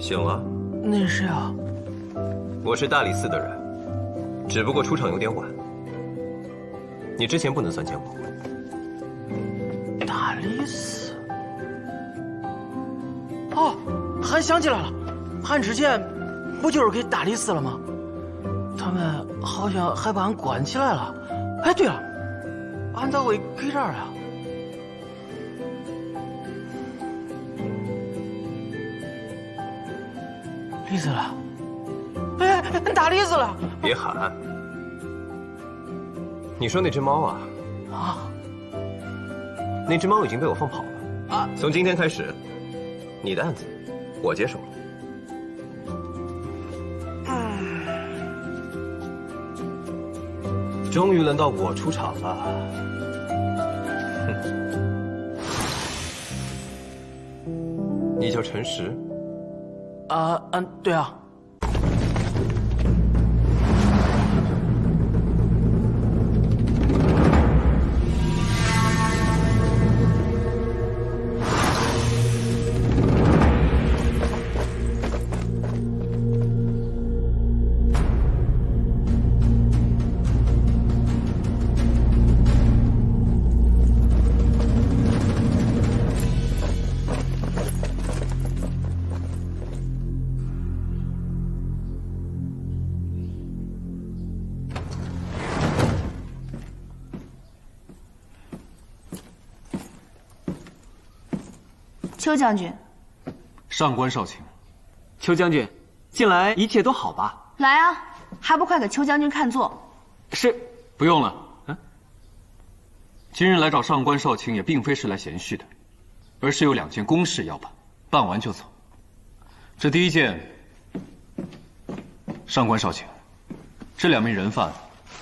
醒了。那是谁啊？我是大理寺的人，只不过出场有点晚。你之前不能算见过我。大理寺。哦，俺想起来了，俺之前不就是给大理寺了吗？他们好像还把俺关起来了。哎，对了，俺咋会给这儿啊？李子了，哎，大李子了！别喊！你说那只猫啊？啊？那只猫已经被我放跑了啊！从今天開始，你的案子我接手。終於輪到我出場了。你叫陳實？對啊。邱将軍，上官少卿。邱將軍，近來一切都好吧？來啊，還不快給邱將軍看座？是。不用了。今日來找上官少卿也並非是來閒敘的，而是有2件公事要辦，辦完就走。這第一件，上官少卿，這2名人犯，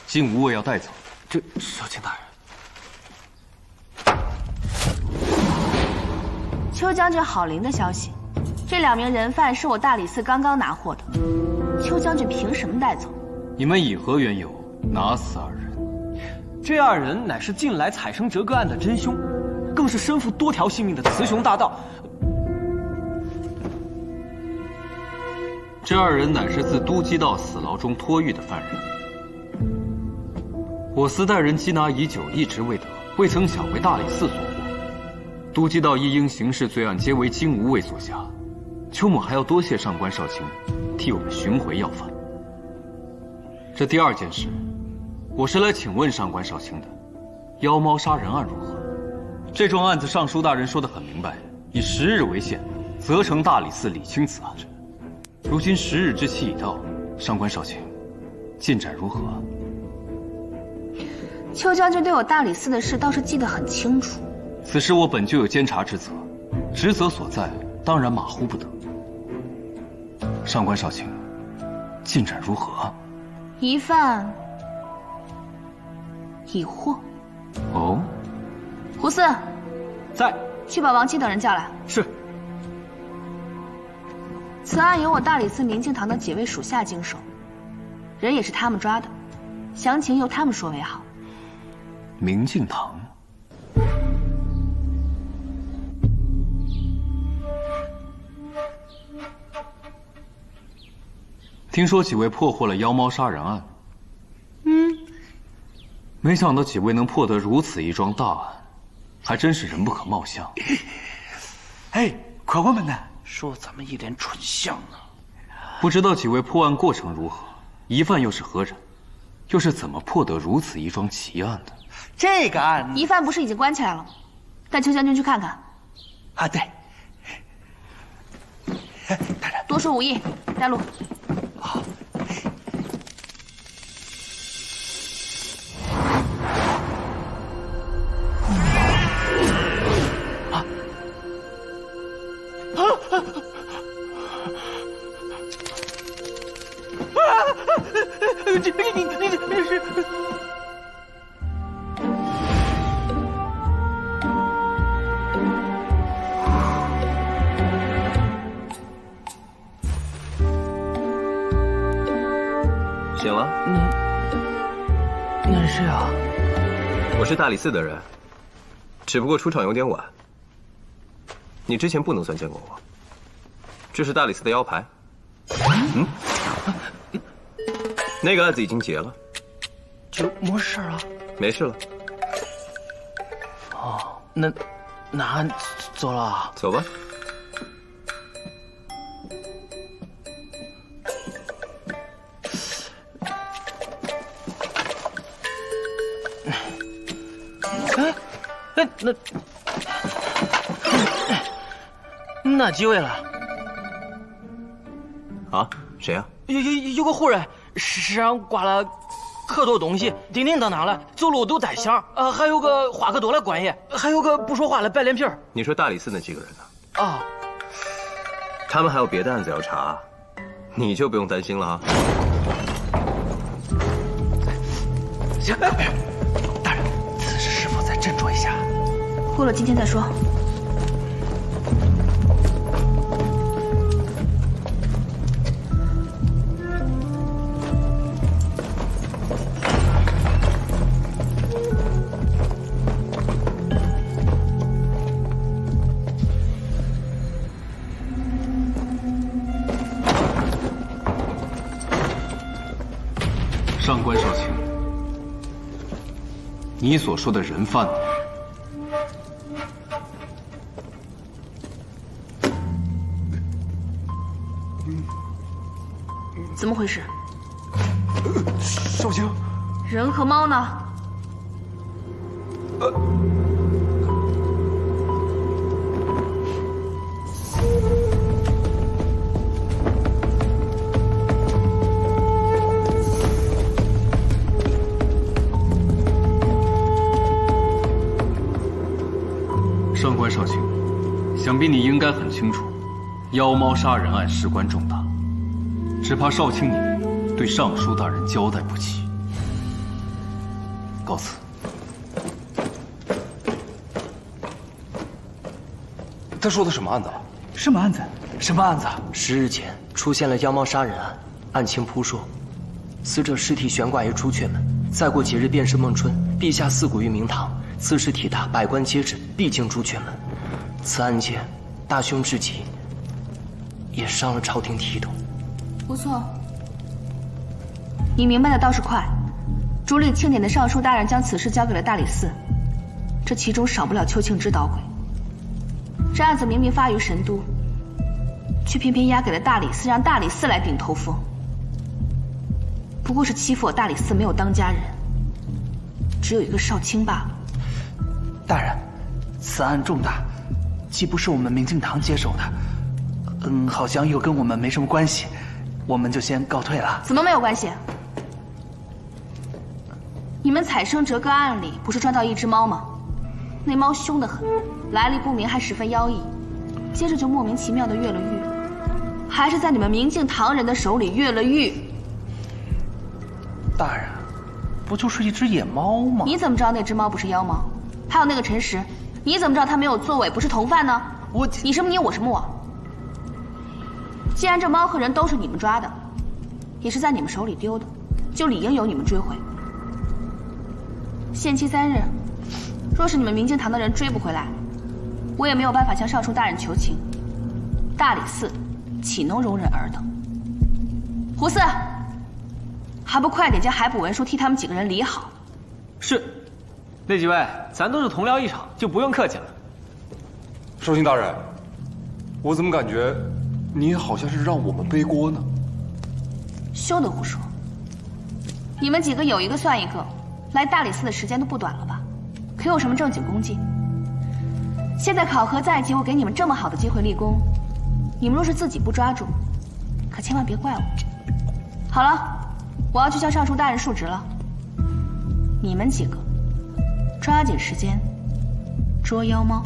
經無畏要帶走。這少卿大人。邱將軍好靈的消息，這2名人犯是我大理寺剛剛拿獲的，邱將軍憑什麼帶走？你們以何緣由拿此2人？這2人乃是近來采生折割案的真兇，更是身負多條性命的雌雄大盜。這2人乃是自都羈道死牢中脫獄的犯人。我司帶人羈拿已久，一直未得，未曾想為大理寺所獲。都羈道一應刑事罪案皆為經無畏所轄，邱某還要多謝上官少卿替我們尋回要犯。這第2件事，我是來請問上官少卿的，妖貓殺人案如何？這樁案子尚書大人說得很明白，以10日為限，責成大理寺理清此案。如今10日之期已到，上官少卿，進展如何？邱將軍對我大理寺的事倒是記得很清楚。此事我本就有監察之責，職責所在，當然馬虎不得。上官少卿，進展如何？疑犯已獲。哦。胡四，在。去把王七等人叫來。是。此案由我大理寺明鏡堂的幾位屬下經手，人也是他們抓的，詳情由他們說為好。明鏡堂。聽說幾位破獲了妖貓殺人案，沒想到幾位能破得如此一樁大案，還真是人不可貌相。哎，快我們呢，說咱們一臉蠢相啊！不知道幾位破案過程如何，疑犯又是何人，又是怎麼破得如此一樁奇案的？這個案，疑犯不是已經關起來了嗎？帶邱將軍去看看。啊，對。大人，多說無益，帶路。好。你是？醒了？那是谁啊？我是大理寺的人，只不過出場有點晚。你之前不能算見過我。這是大理寺的腰牌。嗯，那个案子已經結了，就沒事了。沒事了。哦，那俺走了。走吧。哎，那几位了？啊？誰啊？有個婦人，身上掛了可多東西，叮叮當當的，走路都帶響。還有個花可多的官爺，還有個不說話的白臉皮兒。你說大理寺那幾個人呢？啊，他們還有別的案子要查，你就不用擔心了啊。行，大人，此事是否再斟酌一下？過了今天再說。上官少卿，你所說的人犯呢？怎麼回事？少卿，人和貓呢？上官少卿，想必你應該很清楚，妖貓殺人案事關重大，只怕少卿你對尚書大人交代不起。告辭。他說的什麼案子啊？什麼案子？什麼案子？10日前出現了妖貓殺人案，案情撲朔，死者屍體懸掛於朱雀門，再過幾日便是孟春，陛下賜骨於明堂。此事體大，百官皆知，必經朱雀門。此案件大凶至極，也傷了朝廷體統。不錯，你明白的倒是快。主理慶典的尚書大人將此事交給了大理寺，這其中少不了邱慶之搗鬼。這案子明明發於神都，卻偏偏押給了大理寺，讓大理寺來頂頭風。不過是欺負我大理寺沒有當家人，只有一個少卿罷了。大人，此案重大，既不是我們明鏡堂接手的，好像又跟我們沒什麼關係，我們就先告退了。怎麼沒有關係？你們采生折割案裡不是抓到一隻貓嗎？那貓兇得很，來歷不明，還十分妖異，接着就莫名其妙的越了獄，還是在你們明鏡堂人的手裡越了獄。大人，不就是一隻野貓嗎？你怎麼知道那隻貓不是妖貓？還有那個陳實，你怎麼知道他沒有作偽，不是同犯呢？你是你，我是木偶。既然這貓和人都是你們抓的，也是在你們手裡丟的，就理應由你們追回。限期3日，若是你們明鏡堂的人追不回來，我也沒有辦法向尚書大人求情。大理寺豈能容忍爾等？胡四，還不快點將海捕文書替他們幾個人理好。是。那幾位，咱都是同僚一場，就不用客氣了。少卿大人，我怎麼感覺你好像是讓我們背鍋呢？休得胡說！你們幾個有一個算一個，來大理寺的時間都不短了吧？可有什麼正經功績？現在考核在即，我給你們這麼好的機會立功，你們若是自己不抓住，可千萬別怪我。好了，我要去向尚書大人述職了。你們幾個抓緊時間捉妖貓。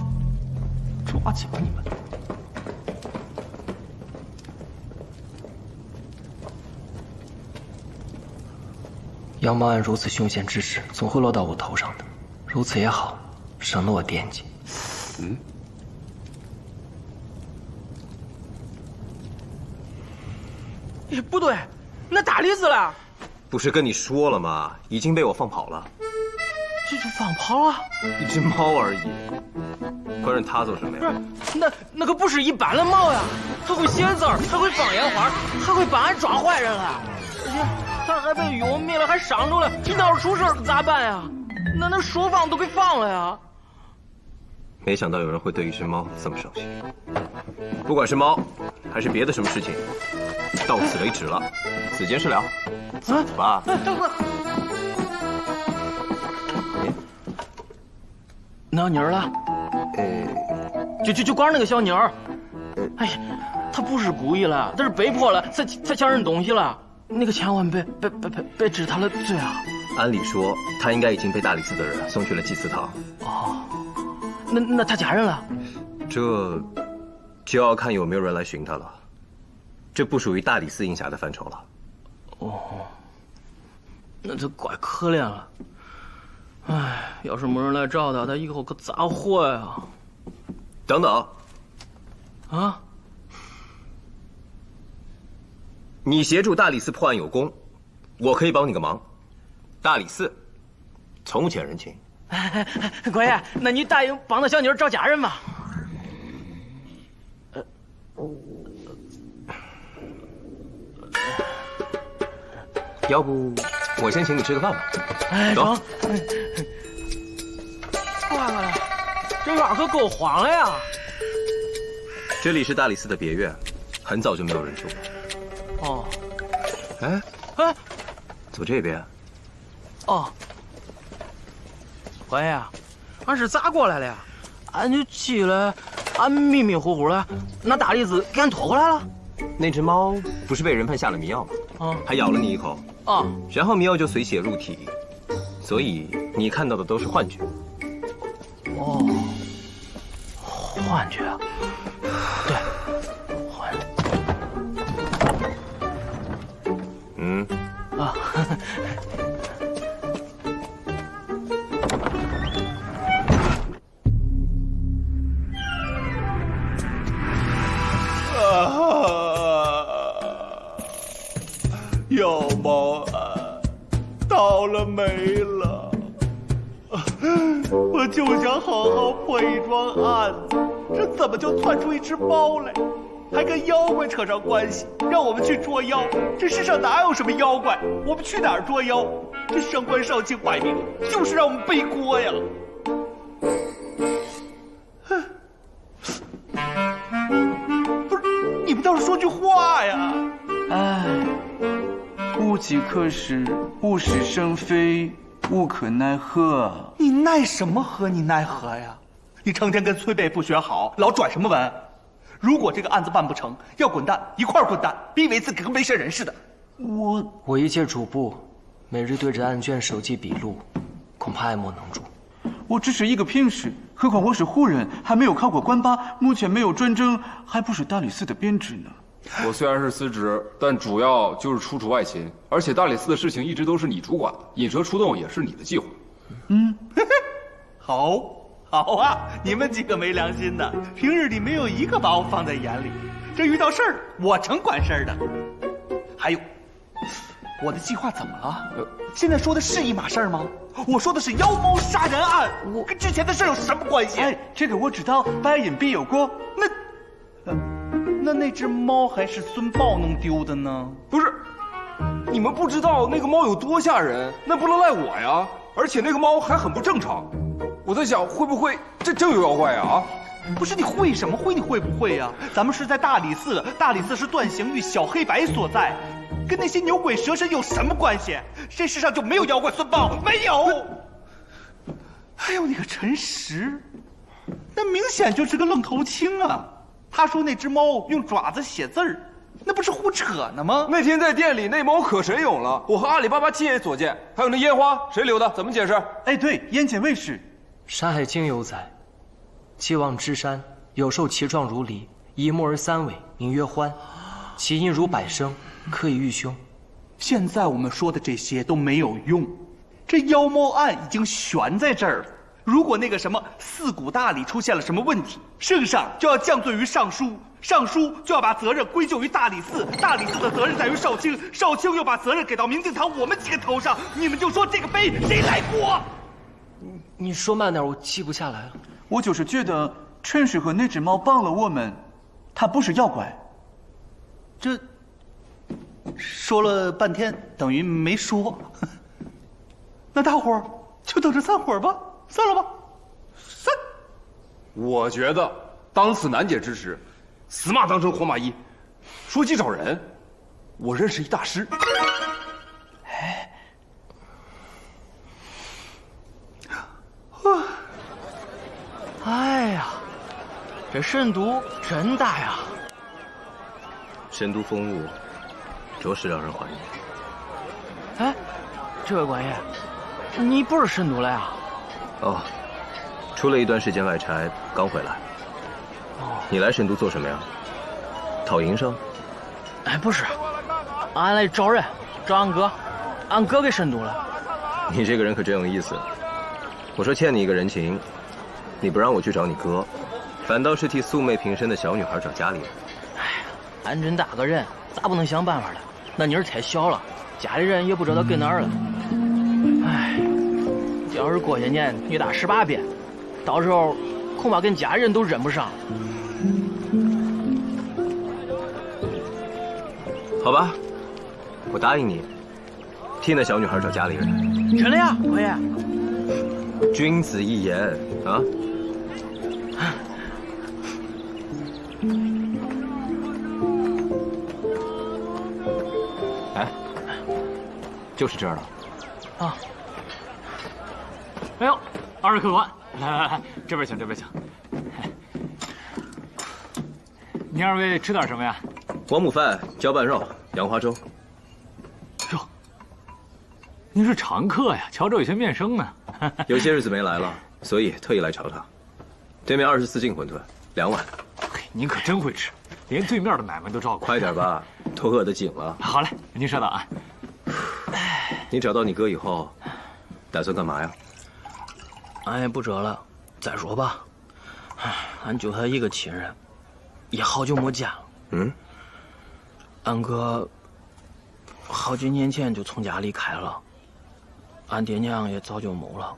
抓緊吧你们！妖猫案如此凶險之事，總會落到我頭上的。如此也好，省得我惦記。不對，那大理寺了。不是跟你說了嗎？已經被我放跑了。这就放炮了？一只猫而已，关人他做什么呀？不是，那可不是一般的猫呀，它会写字儿，还会放烟花，还会帮俺抓坏人了，而且它还被湮灭了，还伤着了。你要是出事可咋办呀？那书放都给放了呀。没想到有人会对一只猫这么上心。不管是猫，还是别的什么事情，到此为止了，此间事了。走吧。等会儿。哪有妮儿了？就光那个小妮儿。哎呀，她不是故意了，她是被迫了，才抢人东西了。那个千万别治她的罪啊！按理说，她应该已经被大理寺的人送去了祭祀堂。哦，那她家人了？这就要看有没有人来寻她了。这不属于大理寺应辖的范畴了。哦，那这怪可怜了。哎，要是没人来找他，他以后可咋活呀？等等，啊！你协助大理寺破案有功，我可以帮你个忙。大理寺从不欠人情。官爷，那你答应帮那小妮儿找家人吧。要不我先请你吃个饭吧。哎，走。怪了，这院可够荒了呀！这里是大理寺的别院，很早就没有人住了。哦。哎，走这边。哦。官爷，俺是咋过来的呀？俺就去了，俺迷迷糊糊的，那大理寺给俺拖回来了。那只猫不是被人喷下了迷药吗？还咬了你一口。然后迷药就随血入体，所以你看到的都是幻觉。哦，幻觉啊！对，幻觉。啊。妖猫案到了没了？我就想好好破一桩案子，这怎么就窜出一只猫来，还跟妖怪扯上关系，让我们去捉妖？這世上哪有什麼妖怪？我們去哪兒捉妖？這上官少卿擺明就是讓我們背鍋呀！不是，你們倒是說句話呀！哎。物極可使，物是生非，无可奈何。你奈什麼何？你奈何呀？你成天跟崔貝不學好，老轉什麼文？如果這個案子辦不成，要滾蛋一塊兒滾蛋，別以為自己跟沒事人似的。我一介主簿，每日對着案卷手記筆錄，恐怕愛莫能助。我只是一個聘使，何況我是戶人，還沒有考過官八，目前沒有專征，還不是大理寺的編制呢。我雖然是司職，但主要就是處處外勤，而且大理寺的事情一直都是你主管的，引蛇出洞也是你的計劃。好啊，你們幾個沒良心的，平日裡沒有一個把我放在眼裡，這遇到事兒我成管事兒的。還有，我的計劃怎麼了？現在說的是一碼事兒嗎？我說的是妖貓殺人案，跟之前的事有什麼關係？哎，這個我知道，百隱必有過。那隻貓還是孫豹弄丟的呢？不是，你們不知道那個貓有多嚇人，那不能賴我呀。而且那個貓還很不正常，我在想會不會這真有妖怪啊？不是，你會什麼會？你會不會呀？咱們是在大理寺，大理寺是段刑獄小黑白所在，跟那些牛鬼蛇神有什麼關係？這世上就沒有妖怪孫豹，沒有。還有那個陳實，那明顯就是個愣頭青啊。他說那隻貓用爪子寫字兒，那不是胡扯呢嗎？那天在店裡，那貓可神勇了，我和阿里巴巴親眼所見。還有那煙花，誰留的？怎麼解釋？哎，對，煙檢衛士。山海經有載，既望之山，有獸其狀如狸，以目而三尾，名曰歡，其音如百聲，可以喻凶。現在我們說的這些都沒有用，這妖貓案已經懸在這兒了。如果那個什麼四股大理出現了什麼問題，聖上就要降罪於尚書，尚書就要把責任歸咎於大理寺，大理寺的責任在於少卿，少卿又把責任給到明鏡堂我們幾個頭上，你們就說這個碑誰來過？你說慢點，我記不下来了。我就是觉得陈氏和那只猫帮了我们，它不是妖怪。这说了半天，等于没说。那大伙儿就等着散伙吧，散了吧，散。我觉得当此难解之时，死马当成活马医。说起找人，我认识一大师。哎呀，这深度真大呀！深都风物，着实让人怀疑。哎，这位官爷，你不是深都来啊？哦，出了一段时间外差，刚回来。哦，你来深都做什么呀？讨营生？哎，不是，俺来找人，找俺哥，俺哥给深都了。你这个人可真有意思。我说欠你一个人情，你不让我去找你哥，反倒是替素昧平生的小女孩找家里人。哎呀，俺真大个人，咋不能想办法了？那妮儿太小了，家里人也不知道跟哪儿了。哎，要是过些年女大18变，到时候恐怕跟家人都认不上。好吧，我答应你，替那小女孩找家里人。真的呀，官爷？君子一言啊！哎，就是这儿了。啊！哎呦，二位客官，来，这边请，这边请。您二位吃点什么呀？王母饭、浇拌肉、杨花粥。哟，您是常客呀，瞧着有些面生呢。有些日子没来了，所以特意来瞧他。对面24斤馄饨，2碗。嘿，您可真会吃，连对面的买卖都照顾。快点吧，都饿得紧了。好嘞，您稍等啊。你找到你哥以后，打算干嘛呀？俺也不辙了，再说吧。俺就他一个亲人，也好久没见了。嗯。俺哥好几年前就从家离開了，俺爹娘也早就沒了。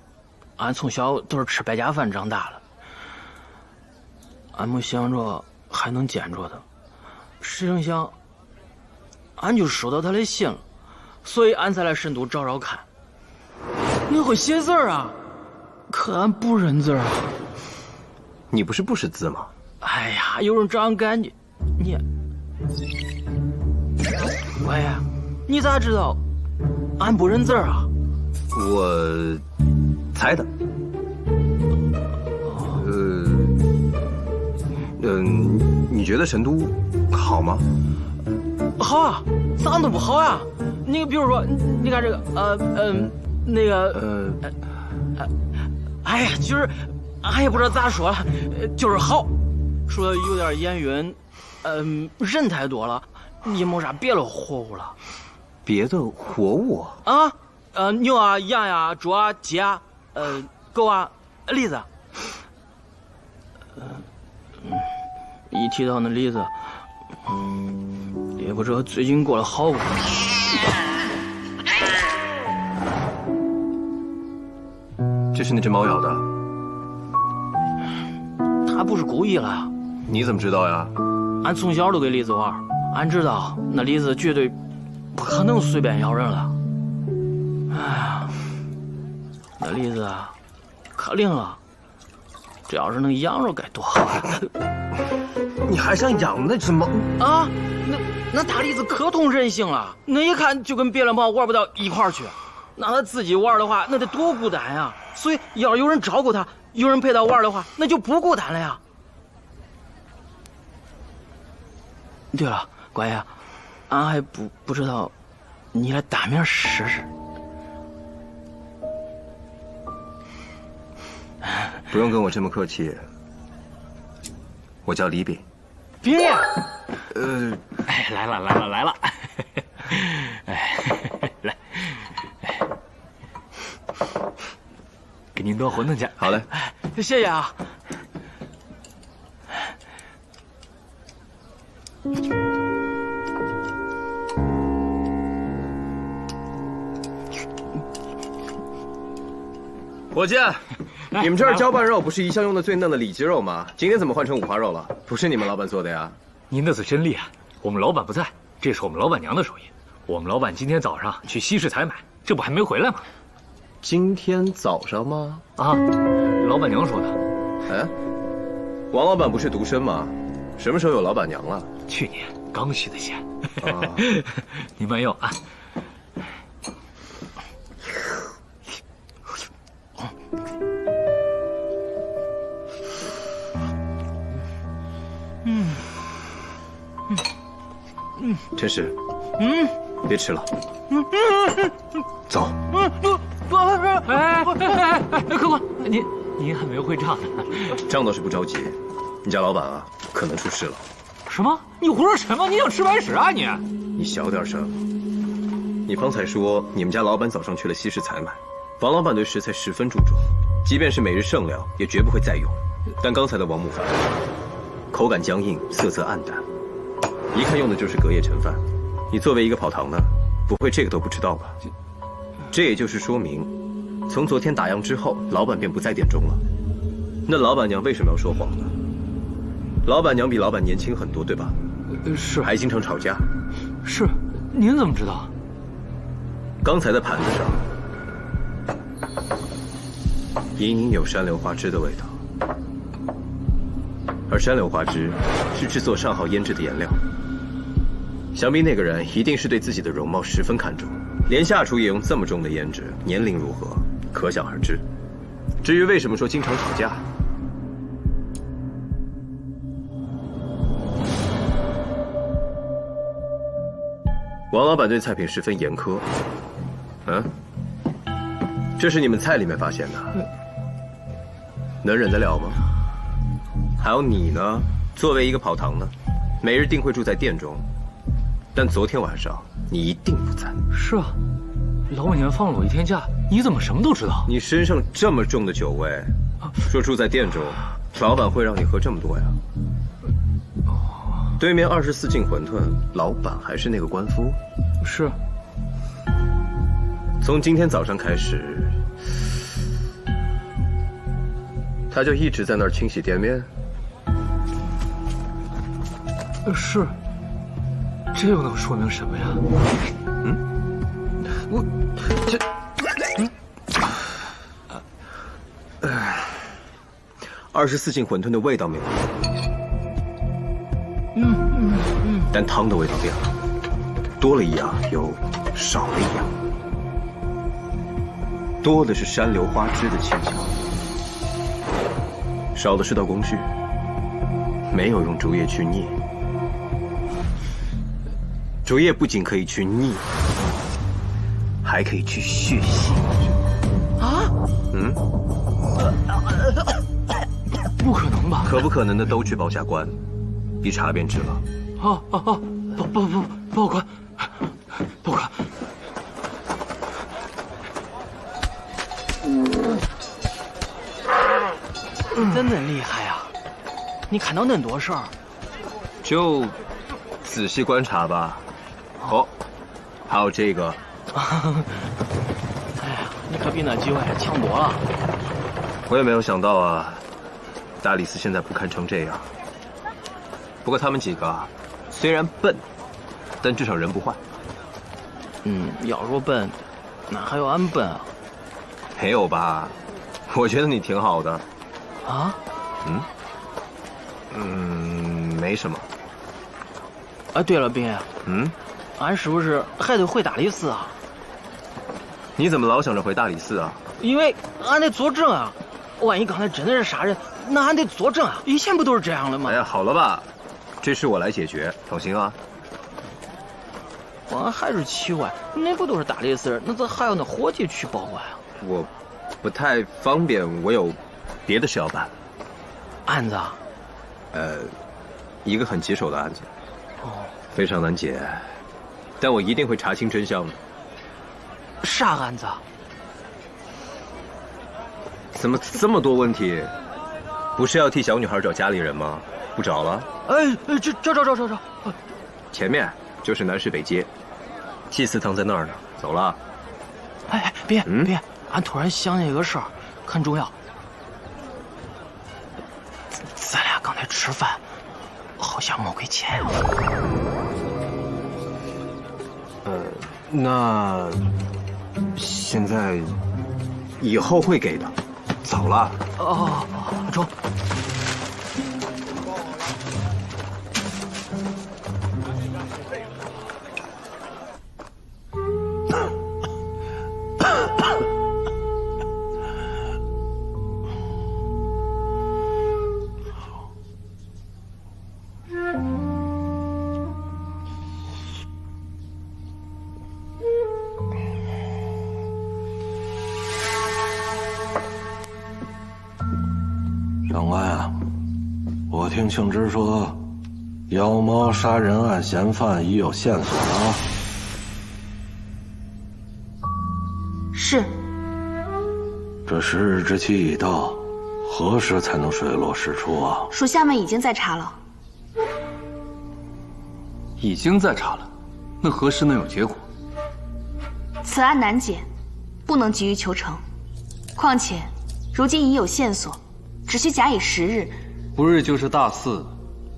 俺從小都是吃百家飯長大的，俺沒想着還能見着他，誰成想，俺就收到他的信了，所以俺才來深都找找看。你會寫字啊？可俺不認字啊。你不是不識字嗎？哎呀，有人找俺趕去，你。喂，你咋知道俺不認字啊？我猜的。你覺得成都好嗎？好啊，咋都不好呀？你比如說，你看這個，那個，哎呀，就是，俺也不知道咋說了，就是好，說有點眼暈，人太多了。也沒啥別的活物了，別的活物啊？牛啊、羊呀、豬啊、雞啊，狗啊、栗子。一提到那栗子，也不知道最近過得好不好。這是那隻貓咬的？它不是故意了。你怎麼知道呀？俺從小都跟栗子玩。俺知道那栗子絕對不可能隨便咬人了。哎呀，那栗子啊，可靈了，這要是能養着該多好啊！你還想養那隻貓啊？那大栗子可通人性了，那一看就跟別的貓玩不到一塊兒去。那它自己玩的話，那得多孤單呀！所以要有人照顧它，有人陪它玩的話，那就不孤單了呀。對了。官爺，俺還不知道你的大名是什麼。不用跟我這麼客氣，我叫李炳。炳爺，哎，來了，哎，來，給您端餛飩去。好嘞，謝謝啊。餛伙计，你们这儿椒拌肉不是一向用的最嫩的里脊肉吗？今天怎么换成五花肉了？不是你们老板做的呀？您的嘴真厉害，我们老板不在，这是我们老板娘的手艺。我们老板今天早上去西市采买，这不还没回来吗？今天早上吗？啊，老板娘说的。哎，王老板不是独身吗？什么时候有老板娘了？去年刚许的仙。啊，您慢用啊。真是，别吃了，走。哎，客官，您还没会账呢。账倒是不着急，你家老板啊，可能出事了。什么？你胡说什么？你想吃白屎啊你？你小点声。你方才说你们家老板早上去了西市采买，王老板对食材十分注重，即便是每日剩料也绝不会再用。但刚才的王木筏，口感僵硬，色泽暗淡，一看用的就是隔夜陈饭。你作为一个跑堂的，不会这个都不知道吧？这也就是说明，从昨天打烊之后，老板便不在店中了。那老板娘为什么要说谎呢？老板娘比老板年轻很多，对吧？是，还经常吵架。是，您怎么知道？刚才的盘子上，隐隐有山硫花枝的味道，而山硫花枝是制作上好胭脂的颜料。想必那个人一定是对自己的容貌十分看重，连下厨也用这么重的胭脂，年龄如何，可想而知。至于为什么说经常吵架，王老板对菜品十分严苛。这是你们菜里面发现的，能忍得了吗？还有你呢，作为一个跑堂的，每日定会住在店中，但昨天晚上你一定不在。是啊，老板娘放了我一天假，你怎么什么都知道？你身上这么重的酒味，说住在店中，老板会让你喝这么多呀？对面24斤馄饨，老板还是那个官夫？是。从今天早上开始，他就一直在那儿清洗店面。是。这又能说明什么呀？我这，24斤馄饨的味道没有变，但汤的味道变了，多了一样又少了一样，多的是山硫花枝的清香，少的是道工序，没有用竹叶去腻。竹叶不仅可以去腻，还可以去血腥。啊？不可能吧？可不可能的都去报下官，一查便知了。报官，报官。真的厉害呀！你看到恁多事儿，就仔細觀察吧。哦，還有這個。哎呀，你可比那幾位強多了。我也沒有想到啊，大理寺現在不堪成這樣。不過他們幾個雖然笨，但至少人不壞。要說笨，哪還有俺笨啊？沒有吧？我覺得你挺好的。啊？沒什麼。哎，對了，斌。俺是不是還得回大理寺啊？你怎麼老想着回大理寺啊？因為俺得作證啊，萬一剛才真的是殺人，那俺得作證啊。以前不都是這樣的嗎？哎呀，好了吧，這事我來解決，放心啊。我還是奇怪，那不都是大理寺人，那咋還有那伙計去報官啊？我不太方便，我有別的事要辦。案子啊？一個很棘手的案子。哦，非常難解。但我一定會查清真相的。啥案子？怎麼這麼多問題？不是要替小女孩找家裡人嗎？不找了？找。前面就是南市北街，祭祀堂在那兒呢。走了。哎，別，俺突然想起個事兒，很重要。咱俩刚才吃饭，好像没给钱呀。那现在以后会给的。走了。哦，中。长官啊，我听庆之说，妖猫杀人案嫌犯已有线索了啊。是。这10日之期已到，何时才能水落石出啊？属下们已经在查了。已经在查了，那何时能有结果？此案难解，不能急于求成。况且，如今已有线索。只需假以10日，不日就是大4，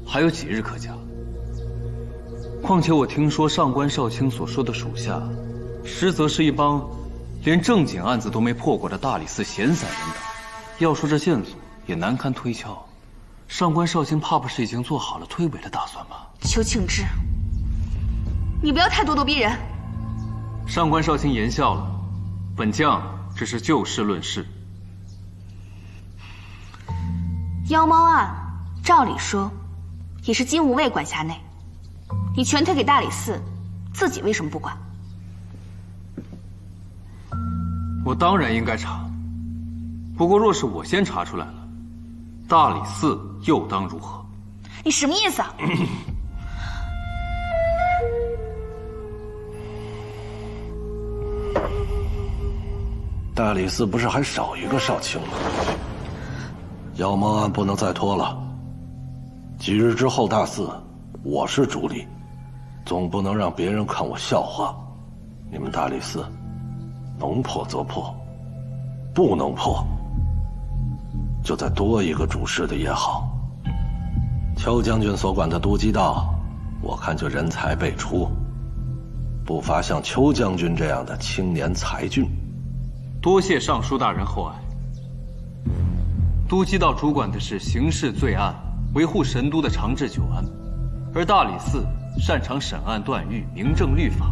还有几日可假？况且我听说上官少卿所说的属下，实则是一帮连正经案子都没破过的大理寺闲散人等。要说这线索也难堪推敲，上官少卿怕不是已经做好了推诿的打算吧？邱庆之，你不要太咄咄逼人。上官少卿言笑了，本将只是就事论事。妖猫案，照理说，也是金吾卫管辖内。你全推给大理寺，自己为什么不管？我当然应该查，不过若是我先查出来了，大理寺又当如何？你什么意思啊？大理寺不是还少一个少卿吗？妖猫案不能再拖了，几日之后大4，我是主力，总不能让别人看我笑话。你们大理寺能破则破，不能破就再多一个主事的也好。邱将军所管的都缉道，我看就人才辈出，不乏像邱将军这样的青年才俊。多谢尚书大人厚爱。都缉道主管的是刑事罪案，维護神都的长治久安，而大理寺擅長審案斷獄，明正律法，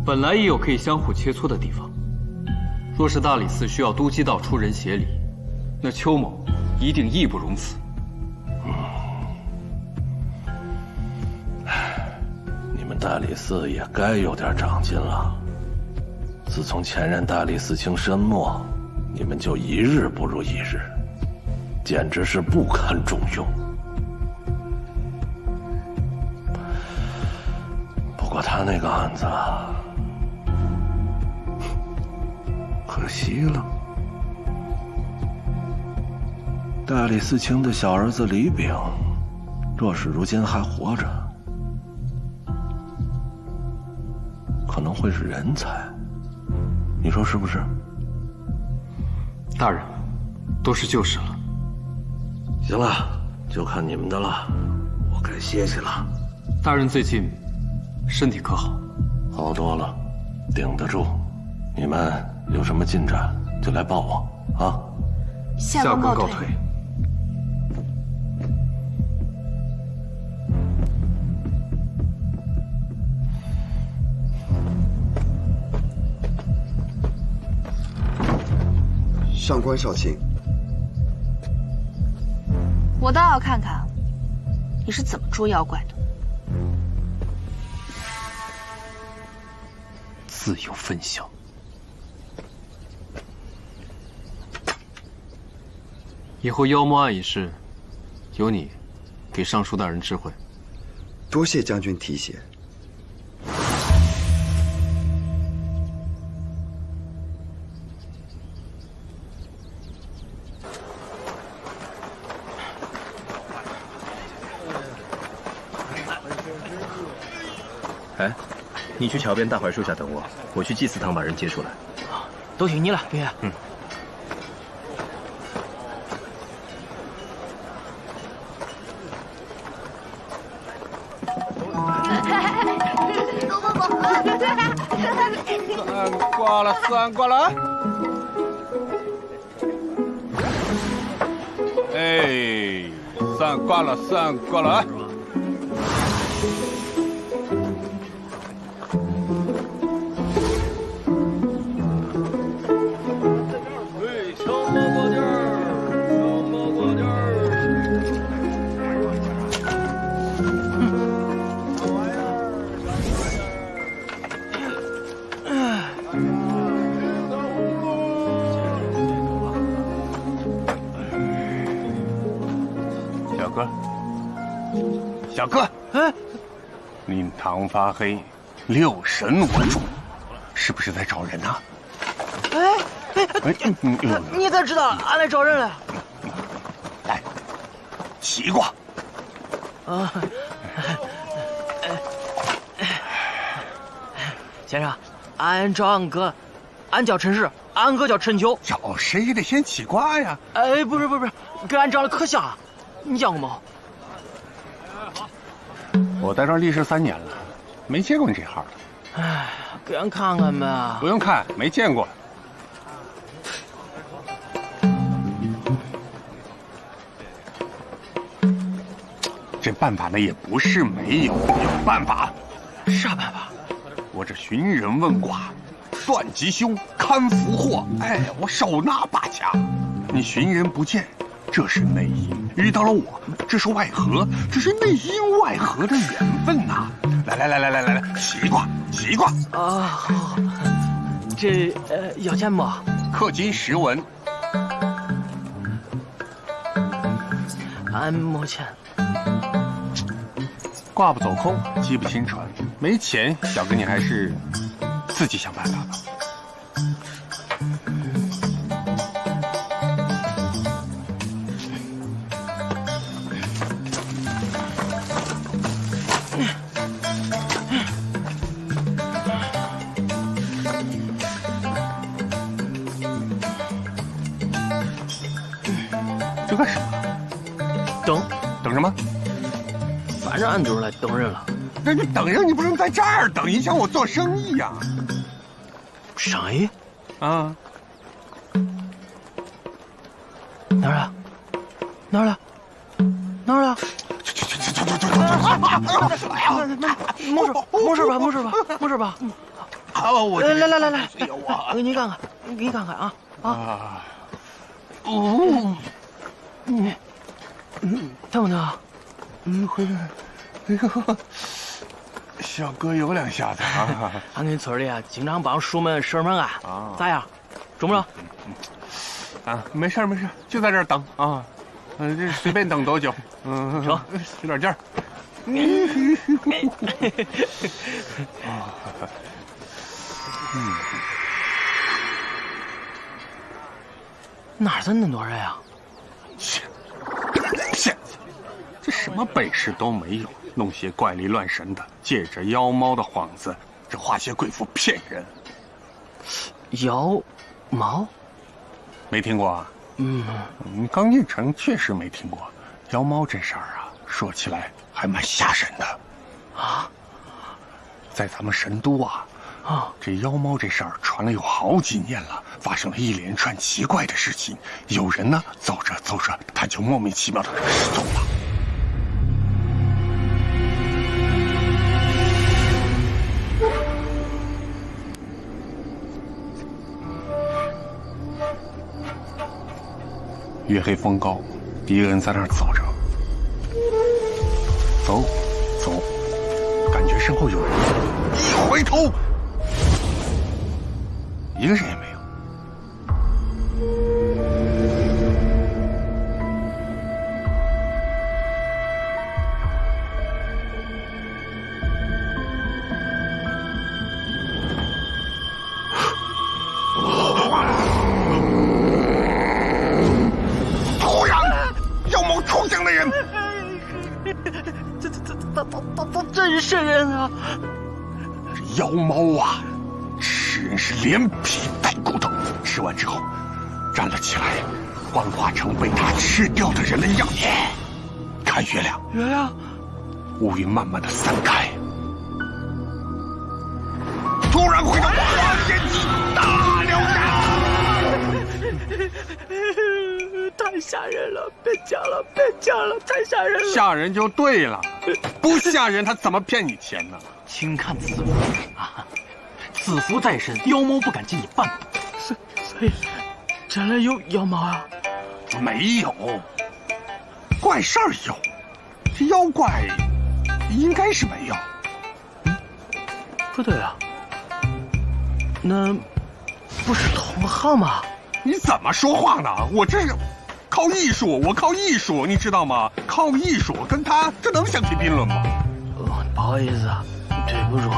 本來也有可以相互切磋的地方。若是大理寺需要都缉道出人協理，那邱某一定義不容辭。你們大理寺也該有點長進了。自從前任大理寺卿身沒，你們就一日不如一日，簡直是不堪重用。不過他那個案子，可惜了。大理寺卿的小兒子李炳，若是如今還活着，可能會是人才。你說是不是？大人，都是舊事了。行了，就看你們的了，我該歇息了。大人最近身體可好？好多了，頂得住。你們有什麼進展就來報我啊。下官告退。上官少卿，我倒要看看你是怎麼捉妖怪的。自有分曉。以後妖魔案一事，由你給尚書大人知會。多謝將軍提攜。哎，你去桥邊大槐樹下等我，我去祭祀堂把人接出來。都聽你了，月月。算挂了。哎，算挂了。小哥，令堂发黑，六神无主，是不是在找人呢？你咋知道俺来找人了？来，起卦。先生，俺找俺哥，俺叫陈氏，俺哥叫陈秋。找谁也得先起卦呀。不是，跟俺长得可像了，你见过吗？我在这儿历时3年了，没见过你这号的。给俺看看呗。不用看，没见过。这办法呢也不是没有，有办法。啥办法？我这寻人问卦，断吉凶，看福祸。哎，我手拿把掐。你寻人不见，这是内因；遇到了我，这是外合，这是内因外合的缘分呐！来，起卦啊！好，这要钱不？氪金10文。俺没钱。卦不走空，机不轻船。没钱，小哥你还是自己想办法吧。这干什么？等什么？反正俺就是来等人了。那你等人，你不能在这儿等，影响我做生意呀。生意？啊？哪儿了？没事吧？我来，给你看看啊！疼不疼？回来。哎呦，小哥有2下子啊！俺跟村里经常帮叔们十二门案，咋样？中不中？没事，就在这儿等啊。这随便等多久？成，使点劲儿。哪儿那么多人呀？骗子！这什么本事都没有，弄些怪力乱神的，借着妖猫的幌子，这画些贵妇骗人。妖猫？没听过啊？刚进城确實沒聽過。妖貓這事兒啊，說起來還蠻嚇人的。啊？在咱們神都啊，這妖貓這事兒傳了有好幾年了，發生了一連串奇怪的事情。有人呢，走着走着，他就莫名其妙的失蹤了。月黑風高，一個人在那兒走着，走，感覺身後有人，一回頭，一個人也沒有。真是人啊！这妖貓啊，吃人是連皮帶骨頭，吃完之後站了起來，幻化成被它吃掉的人的樣子。看月亮，烏雲慢慢的散開。然会让花仙子大了太吓人了！别讲了，别讲了，太吓人了！吓人就对了，不吓人他怎么骗你钱呢？轻看此符啊！此符在身，妖猫不敢进你半步。所以，真的有妖猫啊？没有，怪事儿有，这妖怪应该是没有。不对啊，那不是同行吗？你怎么说话呢？我这是靠艺术，我靠艺术，你知道吗？靠艺术跟他这能相提并論嗎？不好意思啊，对不住。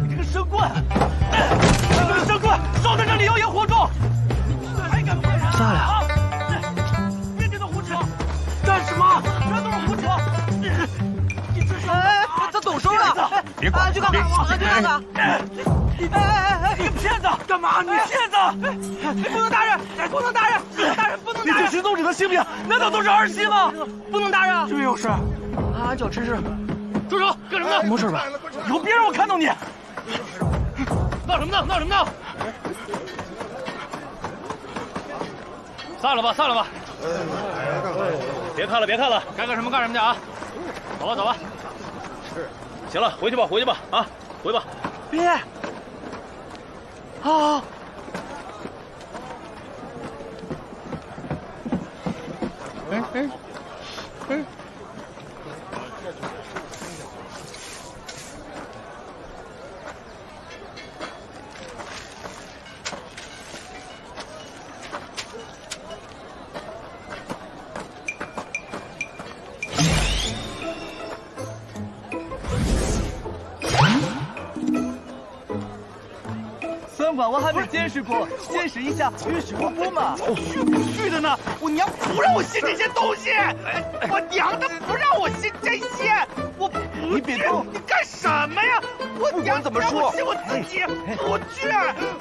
你这个神棍！这个神棍，少在这里妖言惑众！还敢不敢？咋了？别跟他胡扯！干什么？全都是胡扯！你这是……他动手了！别管！去看看，去看看！你个骗子！干嘛？你骗子！不能打人！不能打人！打人不能打人！你这徐总理的性命难道都是儿戏吗？不能打人！这有事！俺叫陈氏。住手！干什么呢？没事吧？以后别让我看到你！闹什么闹？闹什么闹？散了吧，散了吧！别看了，别看了，该干什么干什么去啊！走吧，走吧。行了，回去吧，回去吧，啊，回吧。别！啊！三管我还没见识过，见识一下与世无补嘛。去不去的呢？我娘不让我信这些东西，我娘她不让我信这些，我不去。你干什么呀？我娘怎么说？信我自己不去。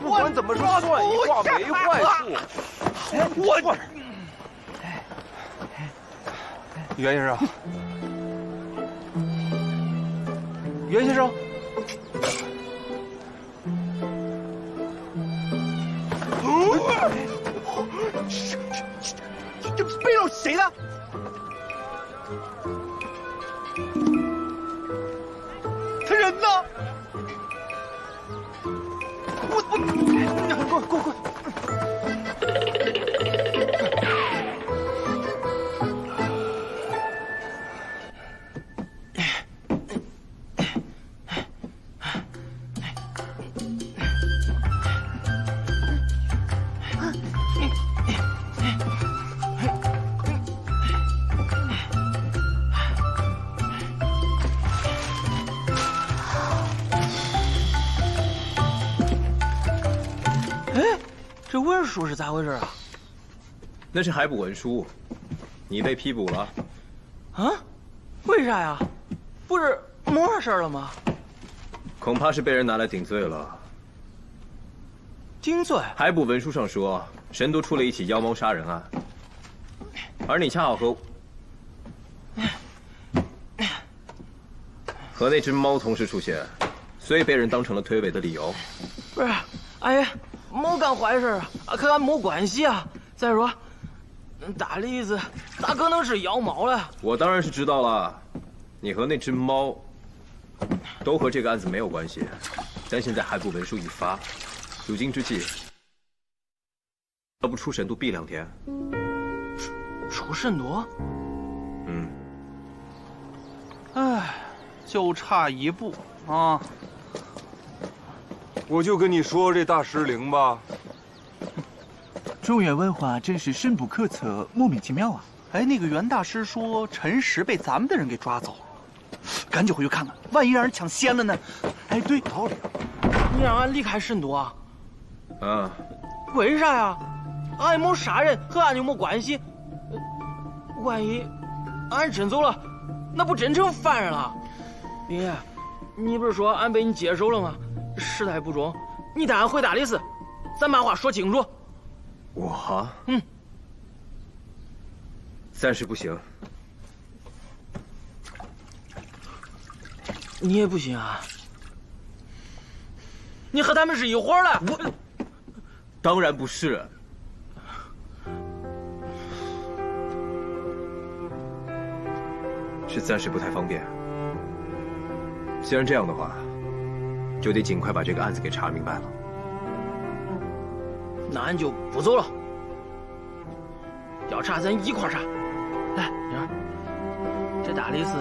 不管怎么说，算一卦没坏处。我袁先生，袁先生。这背篓谁的？他人呢？滚！这文书是咋回事啊？那是海捕文书，你被批捕了。啊？为啥呀？不是没啥事了吗？恐怕是被人拿来顶罪了。顶罪？海捕文书上说，神都出了一起妖猫杀人案，而你恰好和那只猫同时出现，所以被人当成了推诿的理由。不是，阿姨。没干坏事啊，和俺没关系啊。再说，大栗子咋可能是妖猫了？我当然是知道了，你和那只猫都和这个案子没有关系。但现在海捕文书一发，如今之计，要不出神都避2天。出神都？嗯。哎，就差一步啊。我就跟你说这大师灵吧，中原文化真是深不可测，莫名其妙啊！哎，那个袁大師說陳實被咱們的人給抓走了，趕緊回去看看，萬一讓人搶先了呢？哎，對，道理。你讓俺離開神都啊？啊？為啥呀？俺也沒殺人，和俺就沒關係。萬一俺真走了，那不真成犯人了？林爺，你不是說俺被你接手了嗎？事態不忠，你帶俺回大理寺，咱把話說清楚。我？暫時不行。你也不行啊？你和他们是一伙的。我当然不是。是暂时不太方便。既然这样的话，就得尽快把这个案子给查明白了。那俺就不走了，要查咱一块查。来，妮儿，这大理寺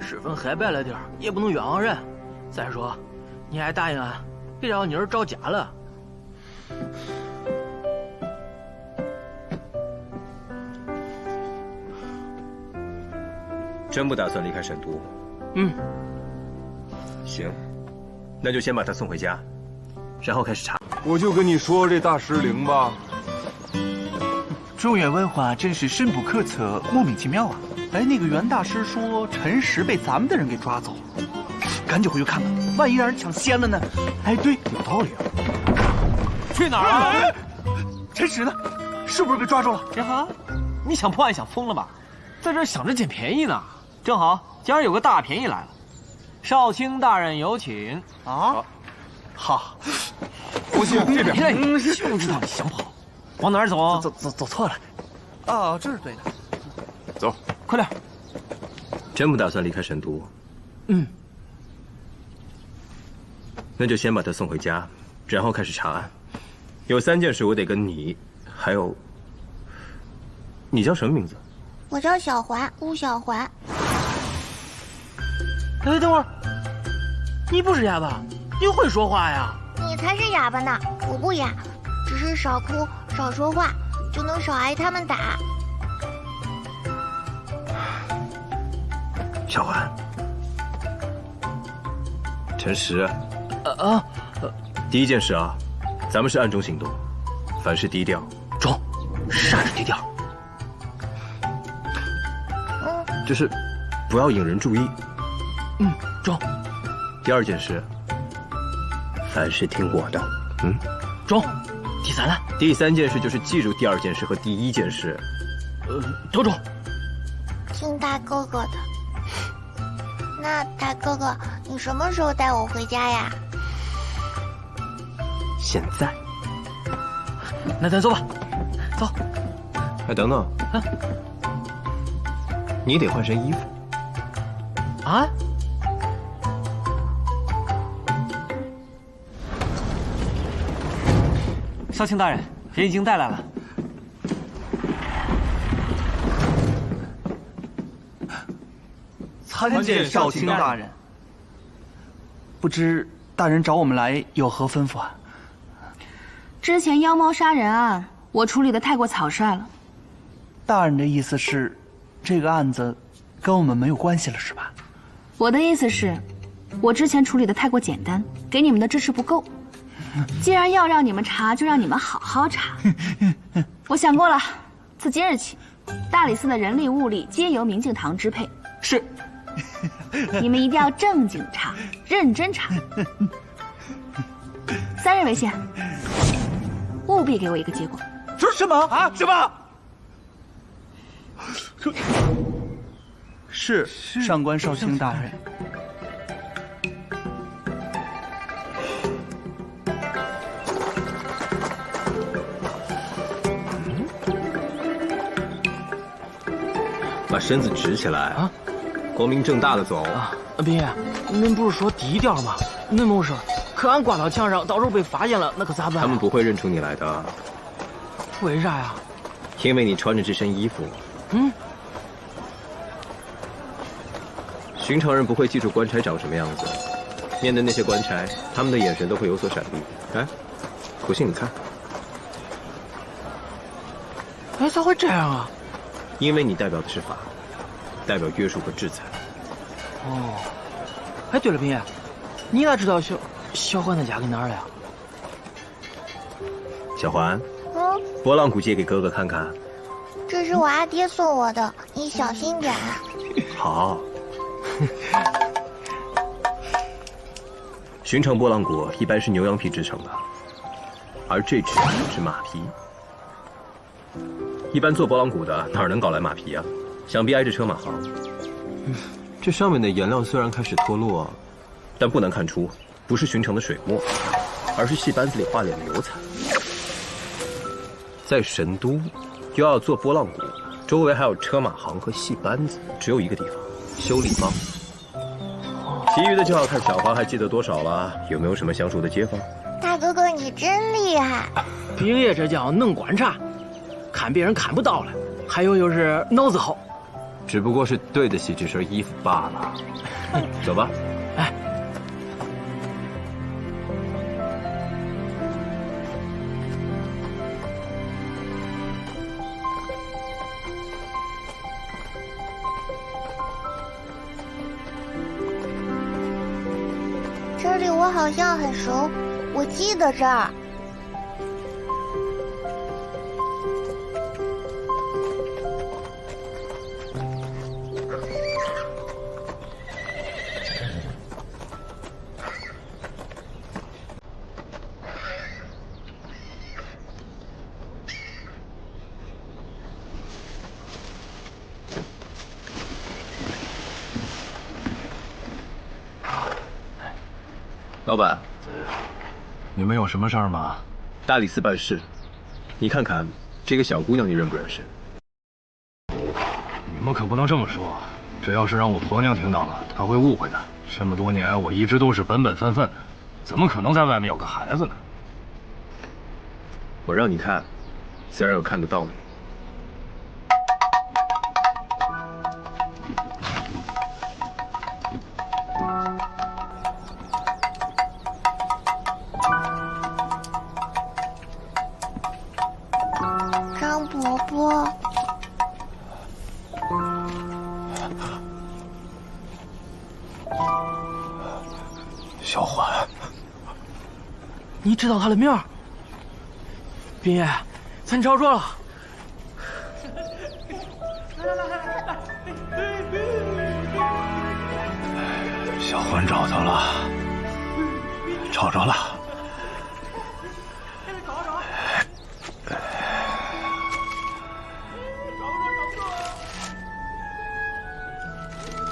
尸粉黑白了点儿，也不能冤枉人。再说，你还答应俺，别让妮儿找家了。真不打算离开沈都？嗯。行，那就先把他送回家，然后开始查。我就跟你说这大师灵吧。中原文化真是深不可测，莫名其妙啊！哎，那个袁大师说陈实被咱们的人给抓走了，赶紧回去看看，万一让人抢先了呢？哎，对，有道理啊。去哪儿啊？陈实呢？是不是被抓住了？天豪，你想破案想疯了吧？在这想着捡便宜呢。正好，今儿有个大便宜来了，少卿大人有请啊！好，不信这边。就知道你想跑，往哪儿走啊？走错了。哦，这是对的。走，快点。真不打算离開沈都？嗯。那就先把他送回家，然後開始查案。有3件事我得跟你，還有，你叫什麼名字？我叫小環，烏小環。哎，等會兒，你不是啞巴，你會說話呀？你才是啞巴呢，我不啞，只是少哭少說話，就能少挨他們打。小環，陳實。第一件事啊，咱們是暗中行動，凡事低調。中，啥是低調？就是不要引人注意。中。第2件事，凡事聽我的。中。第3呢？第3件事就是記住第2件事和第1件事。都中。聽大哥哥的。那大哥哥，你什麼時候帶我回家呀？現在。那咱走吧，走。哎，等等。你得換身衣服。啊？少卿大人，人已經帶來了。參見少卿大人。不知大人找我們來有何吩咐啊？之前妖貓殺人案，我處理的太過草率了。大人的意思是，這個案子跟我們沒有關係了，是吧？我的意思是，我之前處理的太過簡單，給你們的支持不夠。既然要讓你們查，就讓你們好好查。我想過了，自今日起，大理寺的人力物力皆由明鏡堂支配。是。你們一定要正經查，認真查。3日為限，務必給我一個結果。什麼啊？什麼？是上官少卿大人。把身子直起來啊！光明正大的走啊！斌，恁不是說低調嗎？恁沒事，可俺掛到牆上，到時候被發現了，那可咋辦？他們不會認出你來的。為啥呀？因為你穿着這身衣服。尋常人不會記住官差長什麼樣子，面對那些官差，他們的眼神都會有所閃避。哎，不信你看。哎，咋會這樣啊？因為你代表的是法，代表約束和制裁。哦，哎，對了，斌，你咋知道小環的家跟哪兒了呀？小環，波浪鼓借給哥哥看看。這是我阿爹送我的，你小心點。好。尋常波浪鼓一般是牛羊皮製成的，而這隻是馬皮。一般做波浪鼓的哪能搞來馬皮啊？想必挨着車馬行。這上面的顏料雖然開始脫落，但不難看出不是尋常的水墨，而是戲班子裡畫臉的油彩。在神都，又要做波浪鼓，周圍還有車馬行和戲班子，只有一個地方——修理坊。其餘的就要看小花還記得多少了，有沒有什麼相熟的街坊？大哥哥，你真厲害！兵爺這叫能觀察，看別人看不到了，還有就是腦子好。只不過是對得起這身衣服罷了。走吧。哎。这里我好像很熟，我记得这儿。老板，你们有什么事儿吗？大理寺办事，你看看这个小姑娘，你認不認識？你們可不能這麼說，這要是讓我婆娘聽到了，她會誤會的。這麼多年，我一直都是本本分分的，怎麼可能在外面有個孩子呢？我讓你看，自然有看得到的。张伯伯，小环，你知道他的名儿？兵爷，咱找着了。小环找到了，找着了。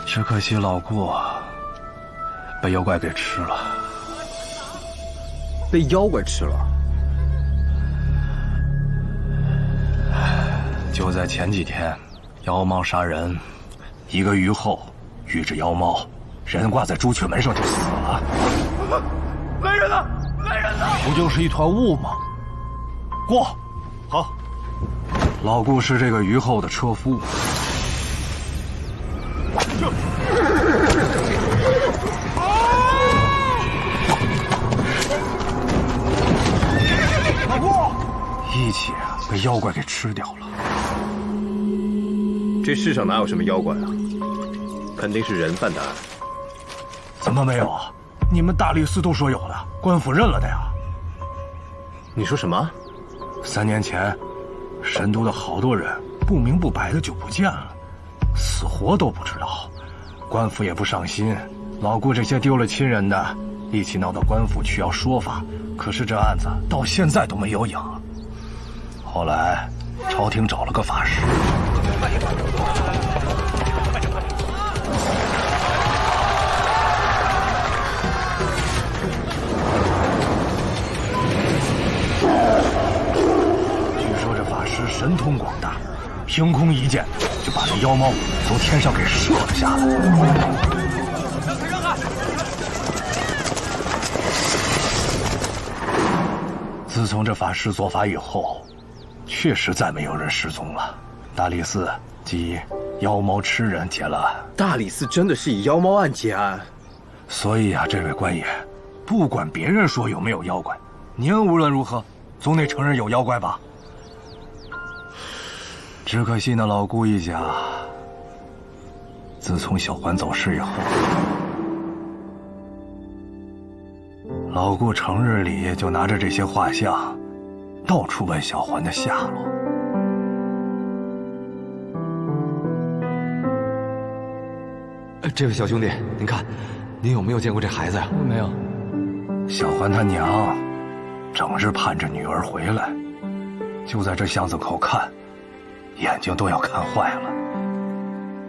只可惜老顾被妖怪給吃了。被妖怪吃了？就在前幾天，妖貓殺人，一個月後遇着妖貓，人掛在朱雀門上就死了。來人了！來人了！不就是一團霧嗎？過。好。老顧是這個虞後的車夫。老顧，一起被妖怪給吃掉了。這世上哪有什麼妖怪啊？肯定是人犯的案。怎麼沒有啊？你們大理寺都說有的，官府認了的呀。你說什麼？3年前，神都的好多人不明不白的就不見了，死活都不知道。官府也不上心，老顧這些丟了親人的，一起鬧到官府去要說法，可是這案子到現在都沒有影。後來，朝廷找了個法師。據說這法師神通廣大，憑空一劍就把那妖貓從天上給射了下來。自從這法師做法以後，確實再沒有人失蹤了。大理寺即妖貓吃人結了案。大理寺真的是以妖貓案結案？所以啊，這位官爺，不管別人說有沒有妖怪，您無論如何總得承認有妖怪吧。只可惜那老顧一家，自從小環走失以後，老顧成日裡就拿着這些畫像，到處問小環的下落。這位小兄弟，您看，您有沒有見過這孩子呀？沒有。小環他娘整日盼着女兒回來，就在這巷子口看，眼睛都要看壞了。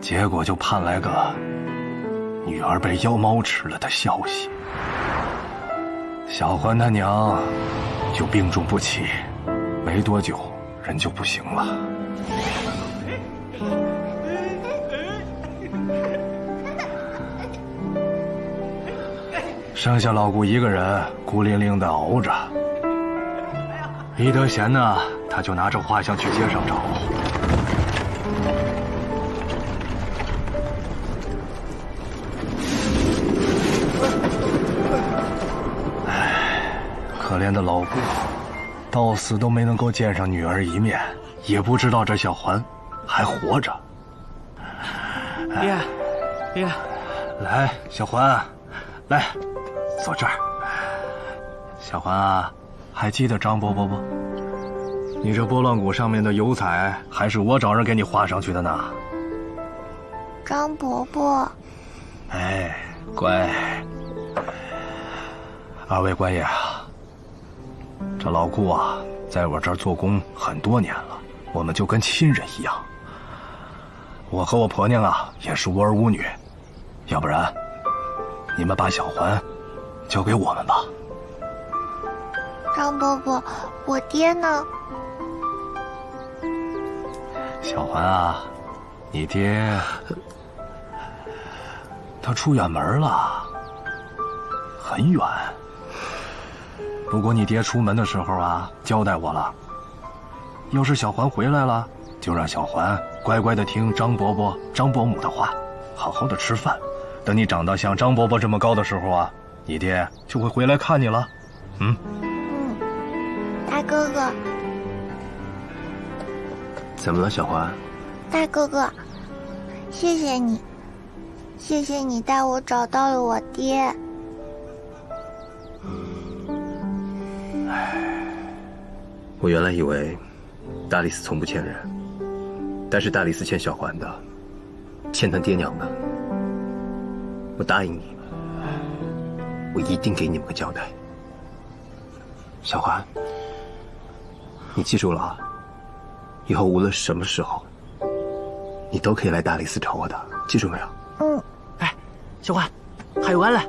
結果就盼來個女兒被妖貓吃了的消息。小环他娘就病重不起，没多久人就不行了。剩下老顾一个人孤零零的熬着。一得闲呢，他就拿着画像去街上找。可怜的老顾，到死都没能够见上女儿一面，也不知道这小环还活着。爹，来，小环，来，坐这儿。小环啊，还记得张伯伯不？你这拨浪鼓上面的油彩，还是我找人给你画上去的呢。张伯伯，哎，乖。二位官爷啊，这老顾啊，在我这儿做工很多年了，我们就跟亲人一样。我和我婆娘啊，也是无儿无女，要不然，你们把小环交给我们吧。张伯伯，我爹呢？小环啊，你爹他出远门了，很远。不过你爹出门的时候啊，交代我了，要是小环回来了，就让小环乖乖的听张伯伯、张伯母的话，好好的吃饭。等你长到像张伯伯这么高的时候啊，你爹就会回来看你了。大哥哥。怎么了，小环？大哥哥，谢谢你，谢谢你带我找到了我爹。我原来以为大理寺从不欠人，但是大理寺欠小环的，欠他爹娘的。我答应你，我一定给你们个交代。小环，你记住了啊，以后无论什么时候，你都可以来大理寺找我的，记住没有？哎，小环，还有俺嘞，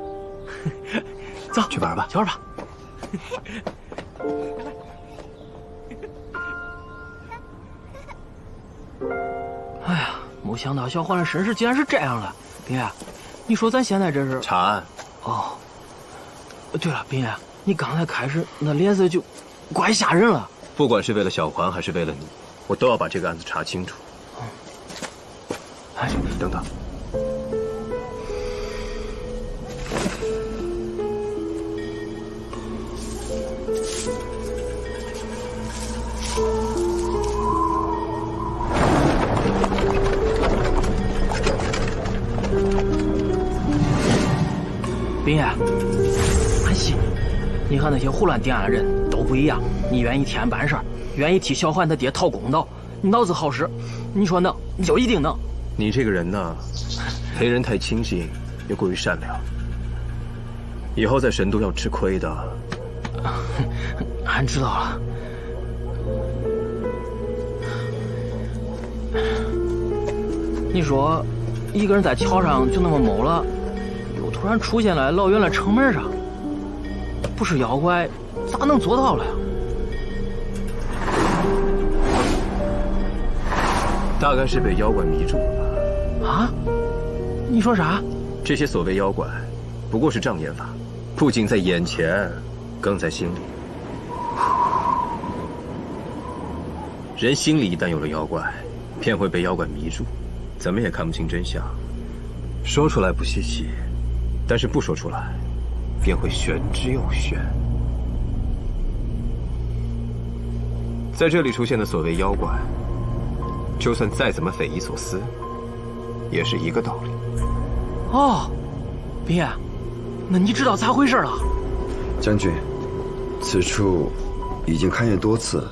走，去玩吧，去玩吧。哎呀，没想到小环的身世竟然是这样的，斌爷，你说咱现在这是查案？哦，对了，斌爷，你刚才开始那脸色就怪吓人了。不管是为了小环还是为了你，我都要把这个案子查清楚。哎，等等。斌爷，俺信你。你和那些胡乱定案的人都不一样。你愿意替俺办事儿，愿意替小环他爹讨公道，你脑子好使，你说能，你就一定能。你这个人呢，为人太轻信，又过于善良，以后在神都要吃亏的。俺知道了。你说，一个人在桥上就那么懵了，又突然出现在老远的城门上，不是妖怪，咋能做到了呀？大概是被妖怪迷住了。啊？你说啥？这些所谓妖怪，不过是障眼法，不仅在眼前，更在心里。人心里一旦有了妖怪，便会被妖怪迷住，怎么也看不清真相。说出来不稀奇，但是不说出来，便会玄之又玄。在这裡出現的所謂妖怪，就算再怎麼匪夷所思，也是一個道理。哦，斌爺，那你知道咋回事了？將軍，此處已經勘驗多次，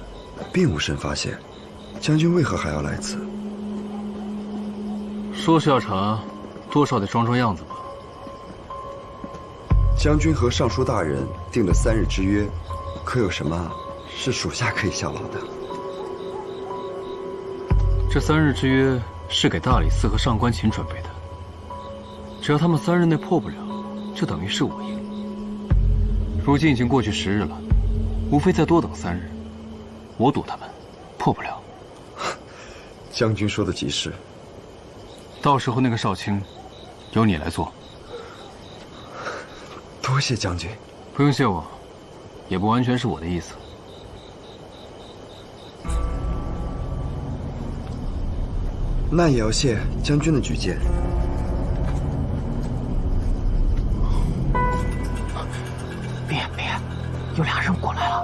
並無甚發現，將軍為何還要來此？說是要查，多少得裝裝樣子吧。將軍和尚書大人定了3日之約，可有什麼是屬下可以效勞的？這3日之約是給大理寺和上官琴準備的，只要他們3日內破不了，就等於是我贏。如今已经过去10日了，无非再多等3日。我赌他们破不了。将军说的极是。到时候那个少卿，由你来做。多谢将軍。不用謝我，也不完全是我的意思。那也要謝將軍的舉薦。別，有倆人過來了。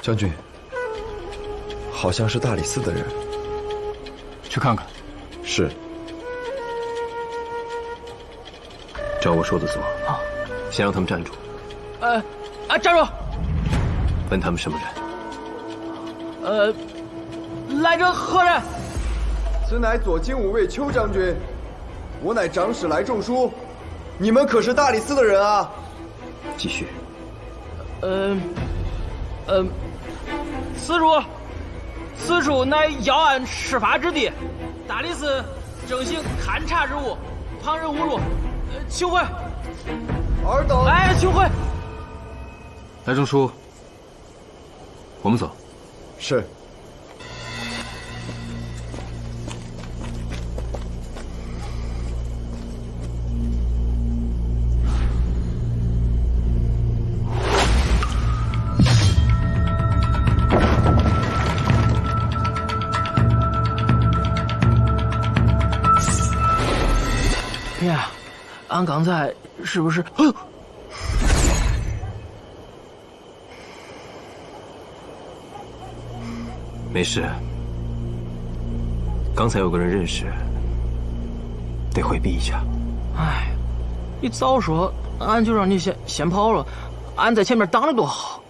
將軍，好像是大理寺的人。去看看。是。照我说的做。好。先让他们站住。站住！问他们什么人？来者何人？此乃左京武卫邱将軍，我乃长史来仲舒。你们可是大理寺的人啊？继續。此處乃要案事發之地，大理寺正行勘察之務，旁人勿入，請回。爾等。哎，請回。來仲舒，我們走。是。别，俺刚才是不是？沒事。剛才有個人認識，得回避一下。哎，你早說，俺就讓你先跑了，俺在前面擋了多好。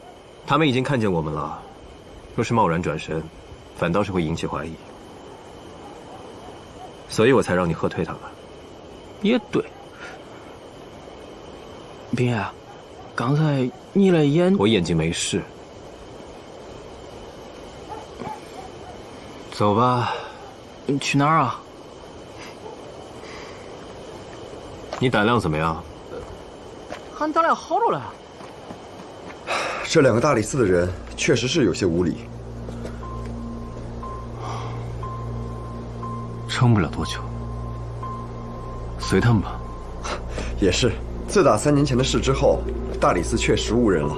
他們已經看見我們了，若是貿然轉身，反倒是會引起懷疑。所以我才讓你喝退他們。也對。別，剛才你的眼……我眼睛沒事。走吧。去哪兒啊？你膽量怎麼樣？俺膽量好着了。這兩個大理寺的人確實是有些無禮。撐不了多久，隨他們吧。也是，自打3年前的事之後，大理寺確實誤人了。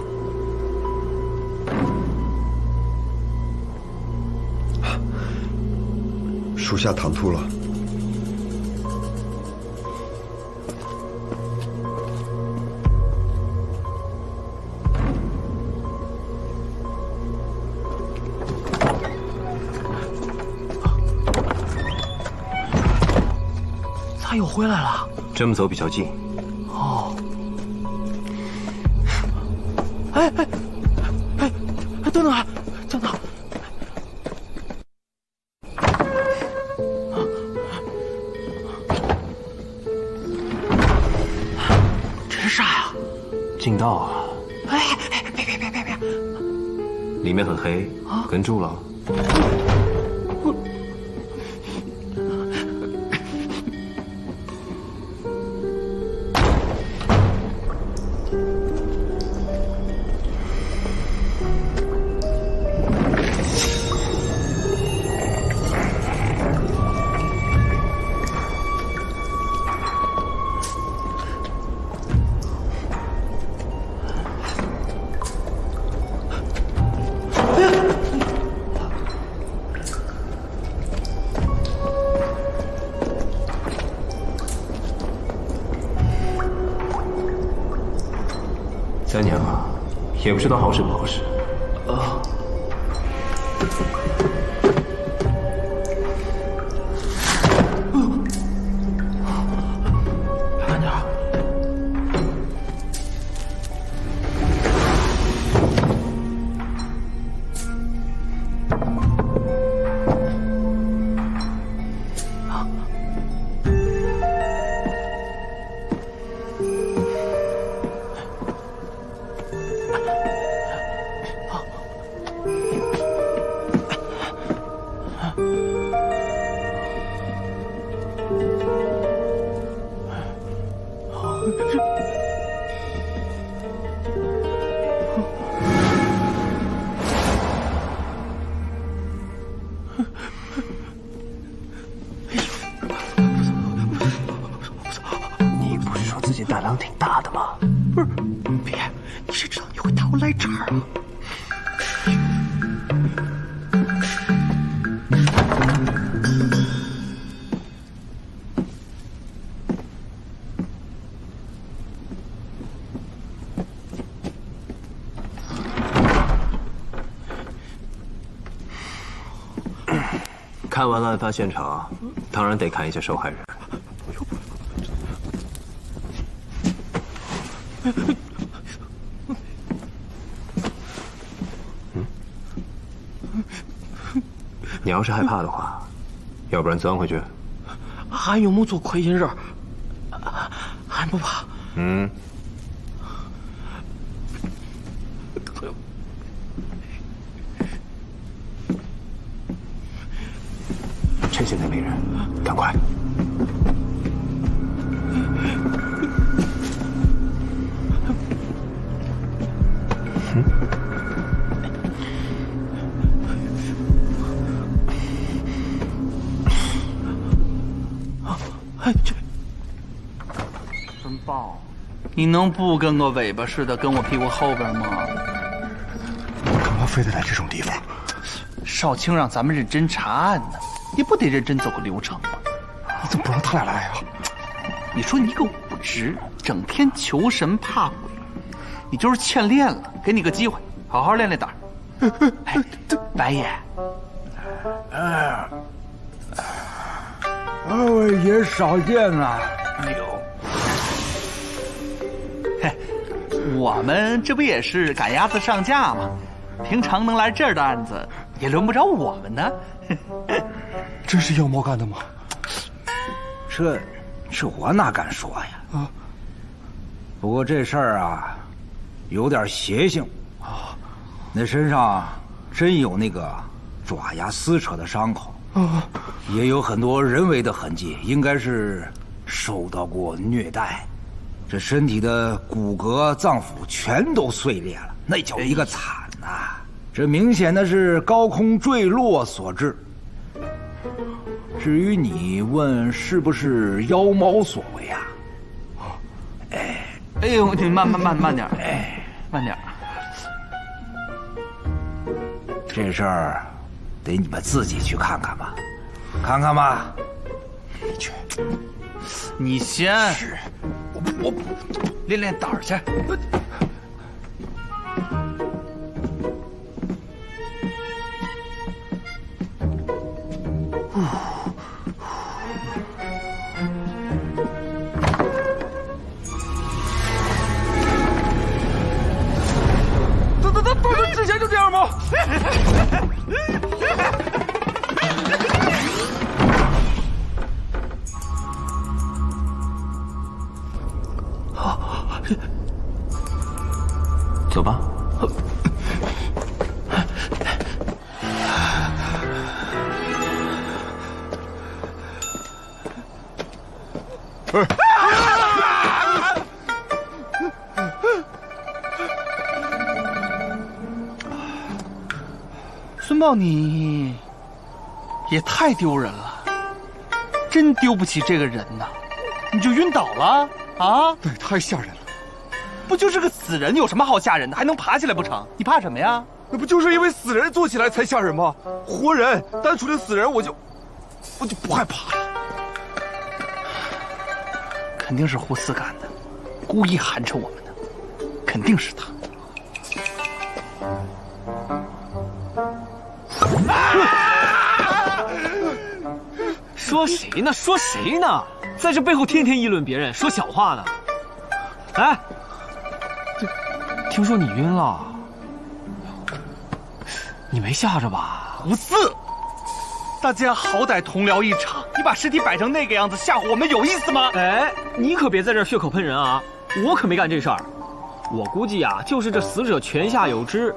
屬下唐突了。他又回來了。這麼走比較近。哦。等等。近道啊！別！裡面很黑，跟住了。3年了，也不知道好使不好使。慢點。己膽量挺大的嘛。不是，别，你谁知道你会带我来这儿啊？看完了案发现场，当然得看一下受害人。你要是害怕的话，要不然钻回去。俺又没做亏心事儿，俺不怕。趁现在没人，赶快！孙豹，你能不跟个尾巴似的跟我屁股后边吗？干嘛非得来这种地方？少卿让咱们认真查案呢，你不得认真走个流程吗？你怎么不让他俩来呀？你说你个武职，整天求神怕鬼，你就是欠练了，给你个机会，好好练练胆儿。哎，白爷，二位爷少见了。哎呦，嘿，我们这不也是赶鸭子上架吗？平常能来这儿的案子，也轮不着我们呢。真是妖猫干的吗？这我哪敢说呀？啊！不过这事儿啊，有点邪性啊。那身上真有那个爪牙撕扯的伤口啊，也有很多人为的痕迹，应该是受到过虐待。这身体的骨骼脏腑全都碎裂了，那叫一个惨呐！这明显的是高空坠落所致。至于你问是不是妖猫所为啊？哎呦，你慢点，哎，慢点。这事儿得你们自己去看看吧，看看吧。你去，你先。是，我练练胆儿去。之前就这样吗？走吧。孙豹，你也太丢人了，真丢不起这个人呐！你就晕倒了啊？那也太吓人了。不就是个死人，有什么好吓人的？还能爬起来不成？你怕什么呀？那不就是因为死人坐起来才吓人吗？活人，单纯的死人，我就不害怕了。肯定是胡四干的，故意寒碜我们的，肯定是他。说谁呢？说谁呢？在这背后天天议論别人，說小話呢。哎，聽說你暈了，你沒嚇着吧？胡四，大家好歹同僚一場，你把屍體擺成那個樣子嚇唬我們有意思嗎？哎，你可別在這血口噴人啊！我可沒幹這事兒。我估計啊，就是這死者泉下有知，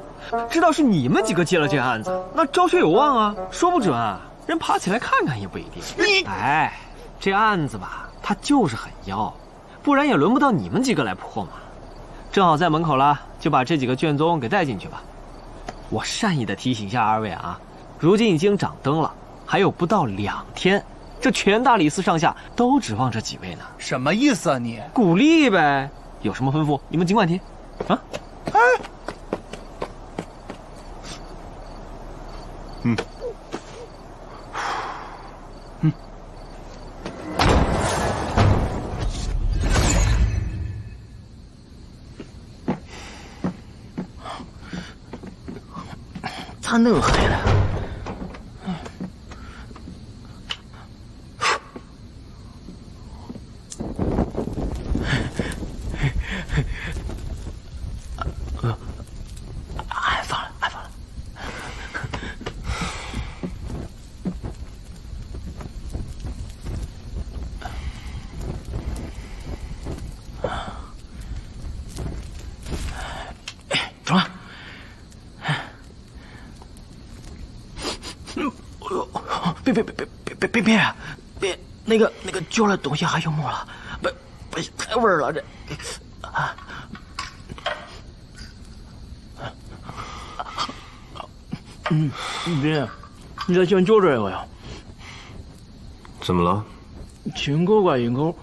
知道是你們幾個接了這個案子，那昭雪有望啊，說不準啊。人爬起來看看也不一定。你哎，這案子吧，它就是很妖，不然也輪不到你們幾個來破嘛。正好在門口了，就把這幾個卷宗給帶進去吧。我善意的提醒一下二位啊，如今已經掌燈了，還有不到2天，這全大理寺上下都指望这几位呢。什么意思啊你？鼓励呗，有什么吩咐你们尽管提。啊？哎，咋能黑了？俺放了。走了。别，那个嚼的东西还有没了？不，太味儿了这。别，你再先嚼这个呀。怎么了？亲口怪亲口，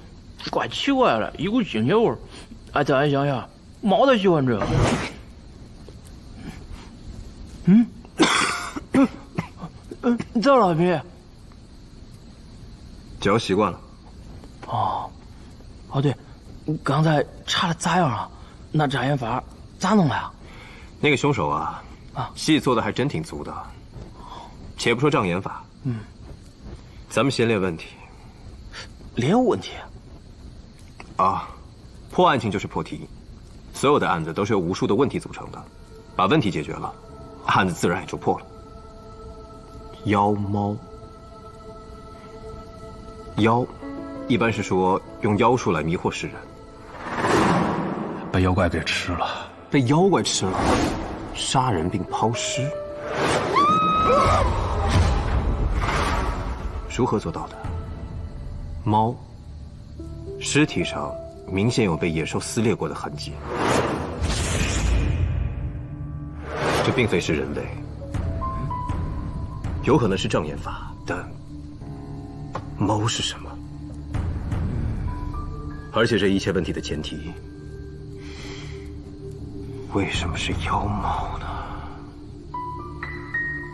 怪奇怪的，一股腥血味儿。哎，再想想，猫才喜欢这个。咋了，别？嚼习惯了。对，刚才查的咋样了？那障眼法咋弄的呀？那个凶手啊，戏做的还真挺足的。且不说障眼法，咱们先列问题。列问题？破案情就是破题，所有的案子都是由无数的问题组成的，把问题解决了，案子自然也就破了。妖猫，妖，一般是说用妖术来迷惑世人。被妖怪给吃了。被妖怪吃了，杀人并抛尸，如何做到的？猫，尸体上明显有被野兽撕裂过的痕迹，这并非是人为。有可能是障眼法，但猫是什么？而且这一切问题的前提，为什么是妖猫呢？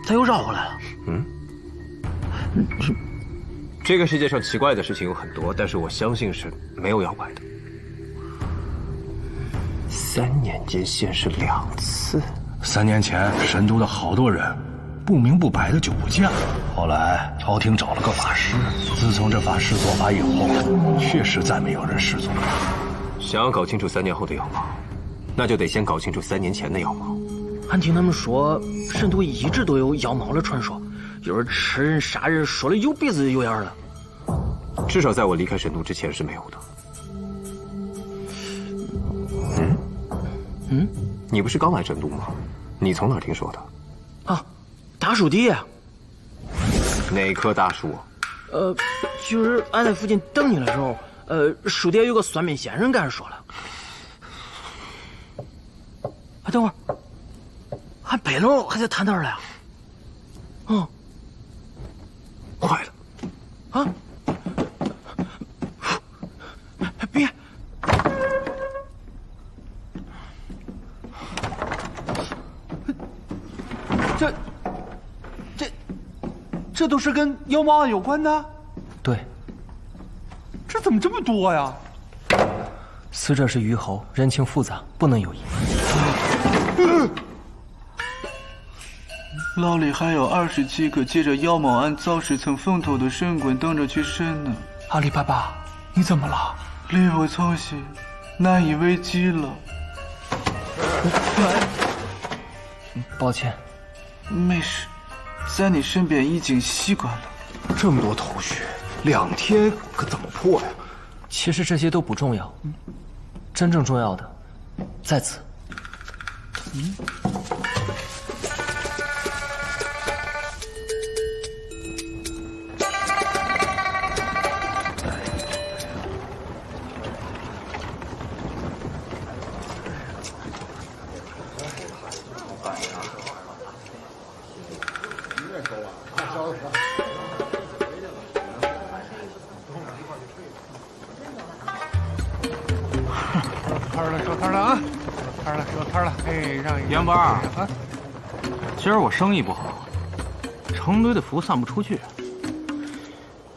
他又绕回来了。这个世界上奇怪的事情有很多，但是我相信是没有妖怪的。3年间现世2次。3年前，神都的好多人不明不白的就不见了。后来朝廷找了个法师，自从这法师做法以后，确实再没有人失踪了。想要搞清楚3年后的妖猫，那就得先搞清楚3年前的妖猫。俺听他们说，神都一直都有妖猫的传说，有人吃人、杀人，说的有鼻子有眼的。至少在我离开神都之前是没有的。你不是刚来神都吗？你从哪儿听说的？大树底下。哪棵大树？就是俺在附近等你的时候，树底下有个算命先生跟俺说了。等会儿，俺背篓还在摊那儿了呀。坏了！别！这都是跟妖猫案有关的？对。这怎么这么多呀？死者是虞侯，人情复杂，不能有意。牢里还有27个借着妖猫案造事蹭风头的神棍等着去审呢。阿里巴巴，你怎么了？力不从心，难以为继了。抱歉。没事，在你身边已经习惯了。这么多头绪，2天可怎么破呀？其实这些都不重要，真正重要的在此。摊了啊！收摊了！哎，让一杨波啊，今儿我生意不好，成堆的符散不出去，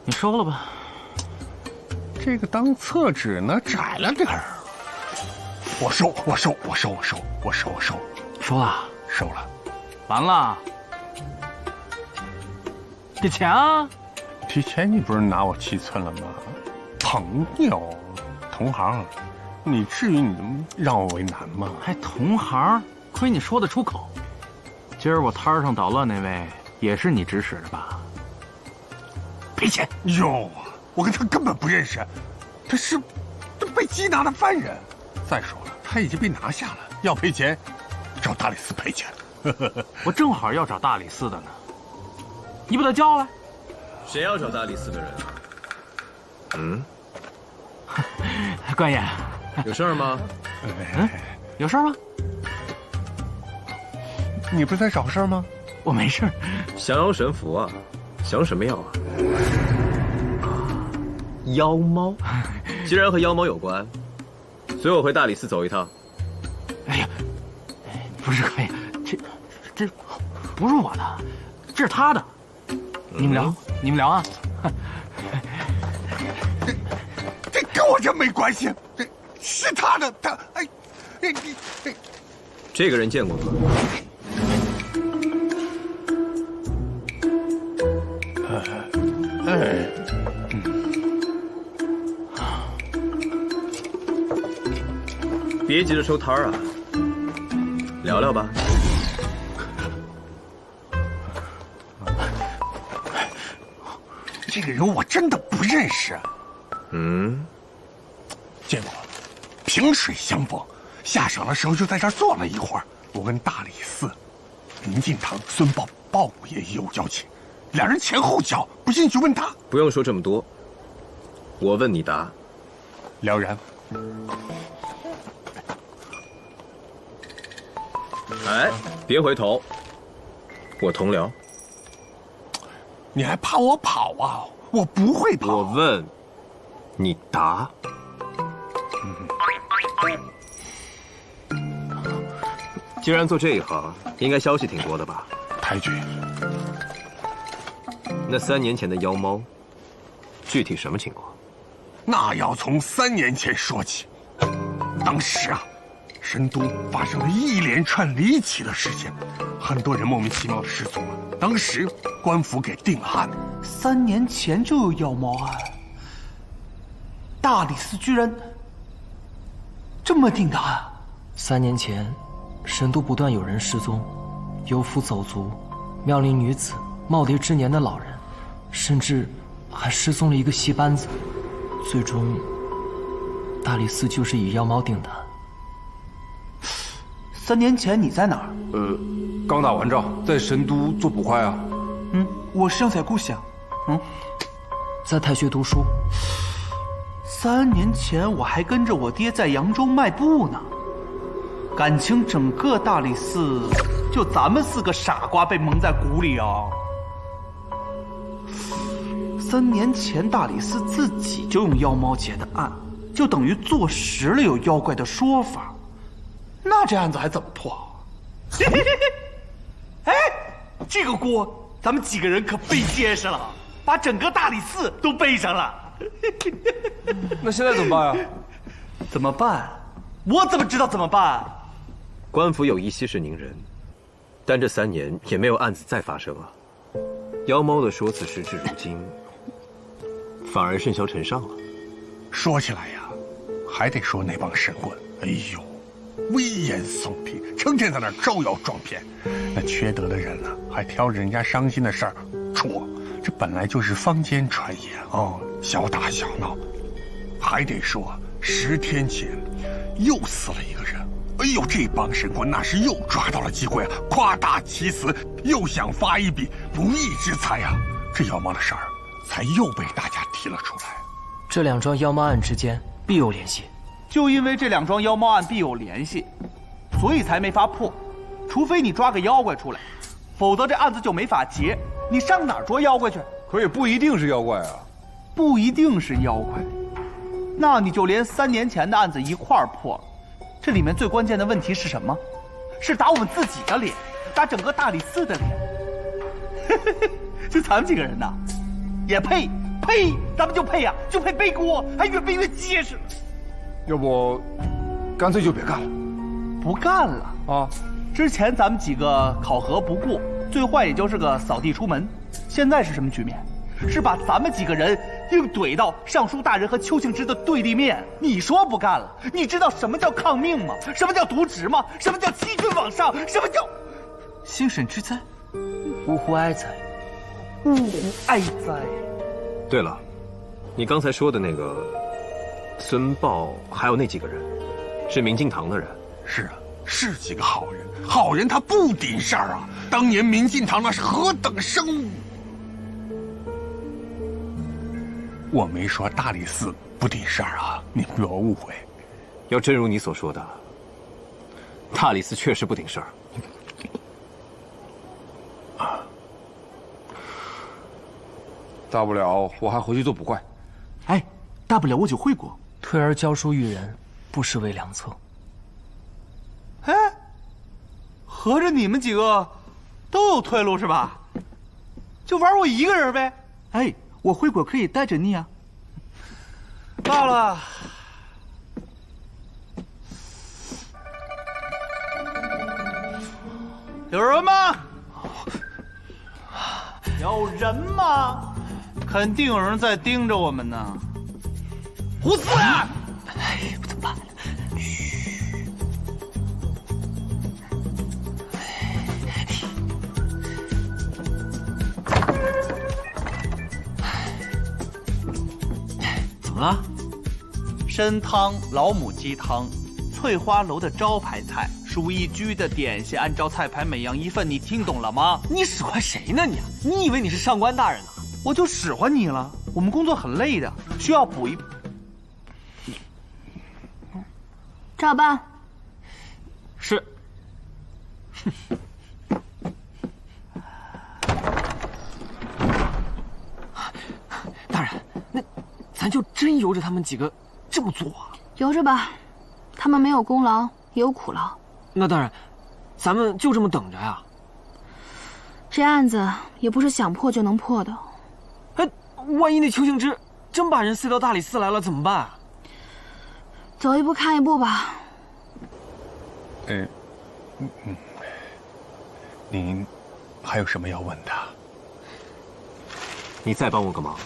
你收了吧。这个当厕纸呢，窄了点儿。我收。收了，收了。完了，给钱啊！提前你不是拿我7寸了吗？朋友，同行，你至于你让我为难吗？还同行，亏你说得出口。今儿我摊上捣乱那位也是你指使的吧？赔钱！哟，我跟他根本不认识，他是被缉拿的犯人。再说了，他已经被拿下了，要赔钱，找大理寺赔钱。我正好要找大理寺的呢，你把他叫来。谁要找大理寺的人啊？官爷，有事儿吗？有事儿吗？你不是在找事儿吗？我没事。降妖神符啊，降什么妖啊？妖猫。既然和妖猫有關，随我回大理寺走一趟。哎呀，不是官爷，这不是我的，这是他的。你们聊啊。这跟我真没关系，这是他的，这个人见过吗？别急着收摊儿啊，聊聊吧。这个人我真的不认识。见过，萍水相逢，下场的时候就在这儿坐了一会儿。我跟大理寺、明镜堂、孙豹、鲍五爷也有交情，两人前后脚，不信你去问他。不用说这么多，我问你答。了然。哎，别回头，我同僚。你还怕我跑啊？我不会跑。我问，你答。既然做这一行，应该消息挺多的吧？太君，那3年前的妖猫，具体什么情况？那要从3年前说起。当时啊，神都发生了一连串离奇的事件，很多人莫名其妙的失踪了。当时官府给定案，3年前就有妖猫案，大理寺居然这么定的案。3年前，神都不断有人失踪，游夫走卒、妙龄女子、耄耋之年的老人，甚至还失踪了一个戏班子。最终，大理寺就是以妖猫定的案。3年前你在哪儿？刚打完仗，在神都做捕快啊。我生在故乡。在太学读书。3年前我还跟着我爹在扬州卖布呢。感情整个大理寺就咱们4个傻瓜被蒙在鼓里啊。3年前大理寺自己就用妖猫结的案，就等于坐实了有妖怪的说法。那这案子还怎么破？哎，这个锅咱们几个人可背结实了，把整个大理寺都背上了。那现在怎么办呀？怎么办？我怎么知道怎么办？官府有意息事宁人，但这3年也没有案子再发生了。妖猫的说辞时至如今，反而甚嚣尘上了。说起来呀，还得说那帮神棍，哎呦，危言耸听，成天在那招摇撞骗。那缺德的人呢，还挑人家伤心的事儿戳，这本来就是坊间传言哦，小打小闹。还得说10天前又死了一个人。哎呦，这帮神棍那是又抓到了机会啊，夸大其词，又想发一笔不义之财啊！这妖猫的事儿才又被大家提了出来。这2桩妖猫案之间必有联系。就因为这2桩妖猫案必有联系，所以才没法破。除非你抓个妖怪出来，否则这案子就没法结。你上哪儿捉妖怪去？可也不一定是妖怪啊。不一定是妖怪，那你就连3年前的案子一块儿破了。這裡面最關鍵的問題是什麼？是打我們自己的臉，打整個大理寺的臉。就咱們幾個人呐，也配？呸！咱们就配呀，就配背锅，还越背越结實。要不，乾脆就別幹了。不幹了啊！之前咱們幾個考核不過，最壞也就是個掃地出門。現在是什麼局面？是把咱們幾個人硬懟到尚書大人和邱慶之的对立面。你說不幹了，你知道什麼叫抗命嗎？什麼叫渎職嗎？什麼叫欺君罔上？什麼叫先生之灾？呜呼哀哉，呜呼哀哉。对了，你刚才说的那个孙豹，还有那几个人，是明镜堂的人。是啊，是几个好人，好人他不顶事儿啊！当年明镜堂那是何等声誉。我没说大理寺不顶事儿啊，你不要误会。要真如你所说的，大理寺确實不頂事兒。大不了我還回去做捕快。哎，大不了我就回國。退而教書育人，不失為良策。哎，合着你們幾個都有退路是吧？就玩我一個人唄。哎，我回國可以帶着你啊。到了。有人嗎？有人嗎？肯定有人在盯着我們呢。胡四啊！哎，怎麼辦？怎麼了？參湯老母雞湯，翠花樓的招牌菜，蜀一居的點心，按照菜牌每樣一份，你聽懂了嗎？你使喚誰呢你？你以為你是上官大人呢？我就使喚你了。我們工作很累的，需要補一。照辦。是。大人，那咱就真由着他們幾個這麼做啊？由着吧，他們沒有功勞也有苦勞。那大人，咱們就這麼等着呀？這案子也不是想破就能破的。哎，萬一那邱慶之真把人塞到大理寺來了怎麼辦？走一步看一步吧。您還有什麼要問的？你再幫我個忙。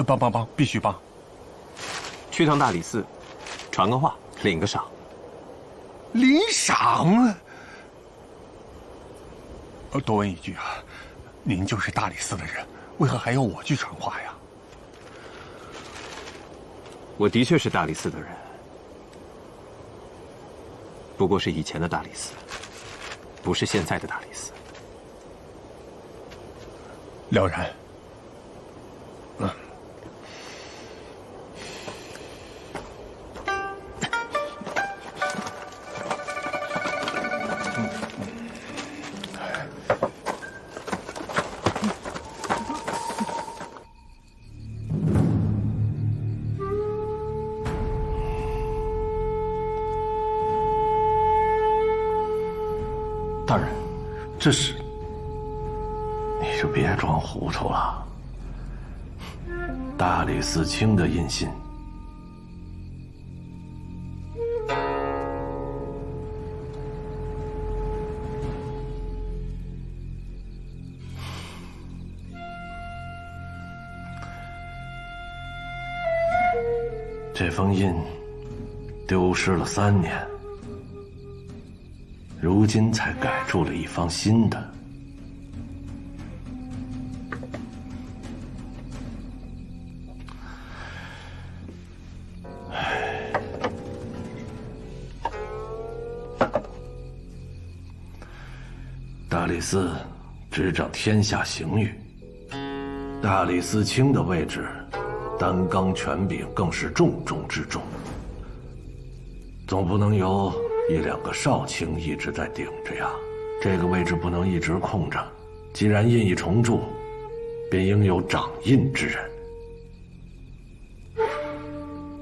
幫，必須幫。去趟大理寺，傳個話，領個賞。領賞？多問一句啊，您就是大理寺的人，為何還要我去傳話呀？我的確是大理寺的人，不過是以前的大理寺，不是現在的大理寺。了然。大人，这是……你就别装糊涂了。大理寺卿的印信。这封印丢失了3年。如今才改出了一方新的。大理寺执掌天下刑狱，大理寺卿的位置，担纲权柄更是重中之重，总不能由1、2个少卿一直在頂着呀，這個位置不能一直空着。既然印已重鑄，便應有掌印之人。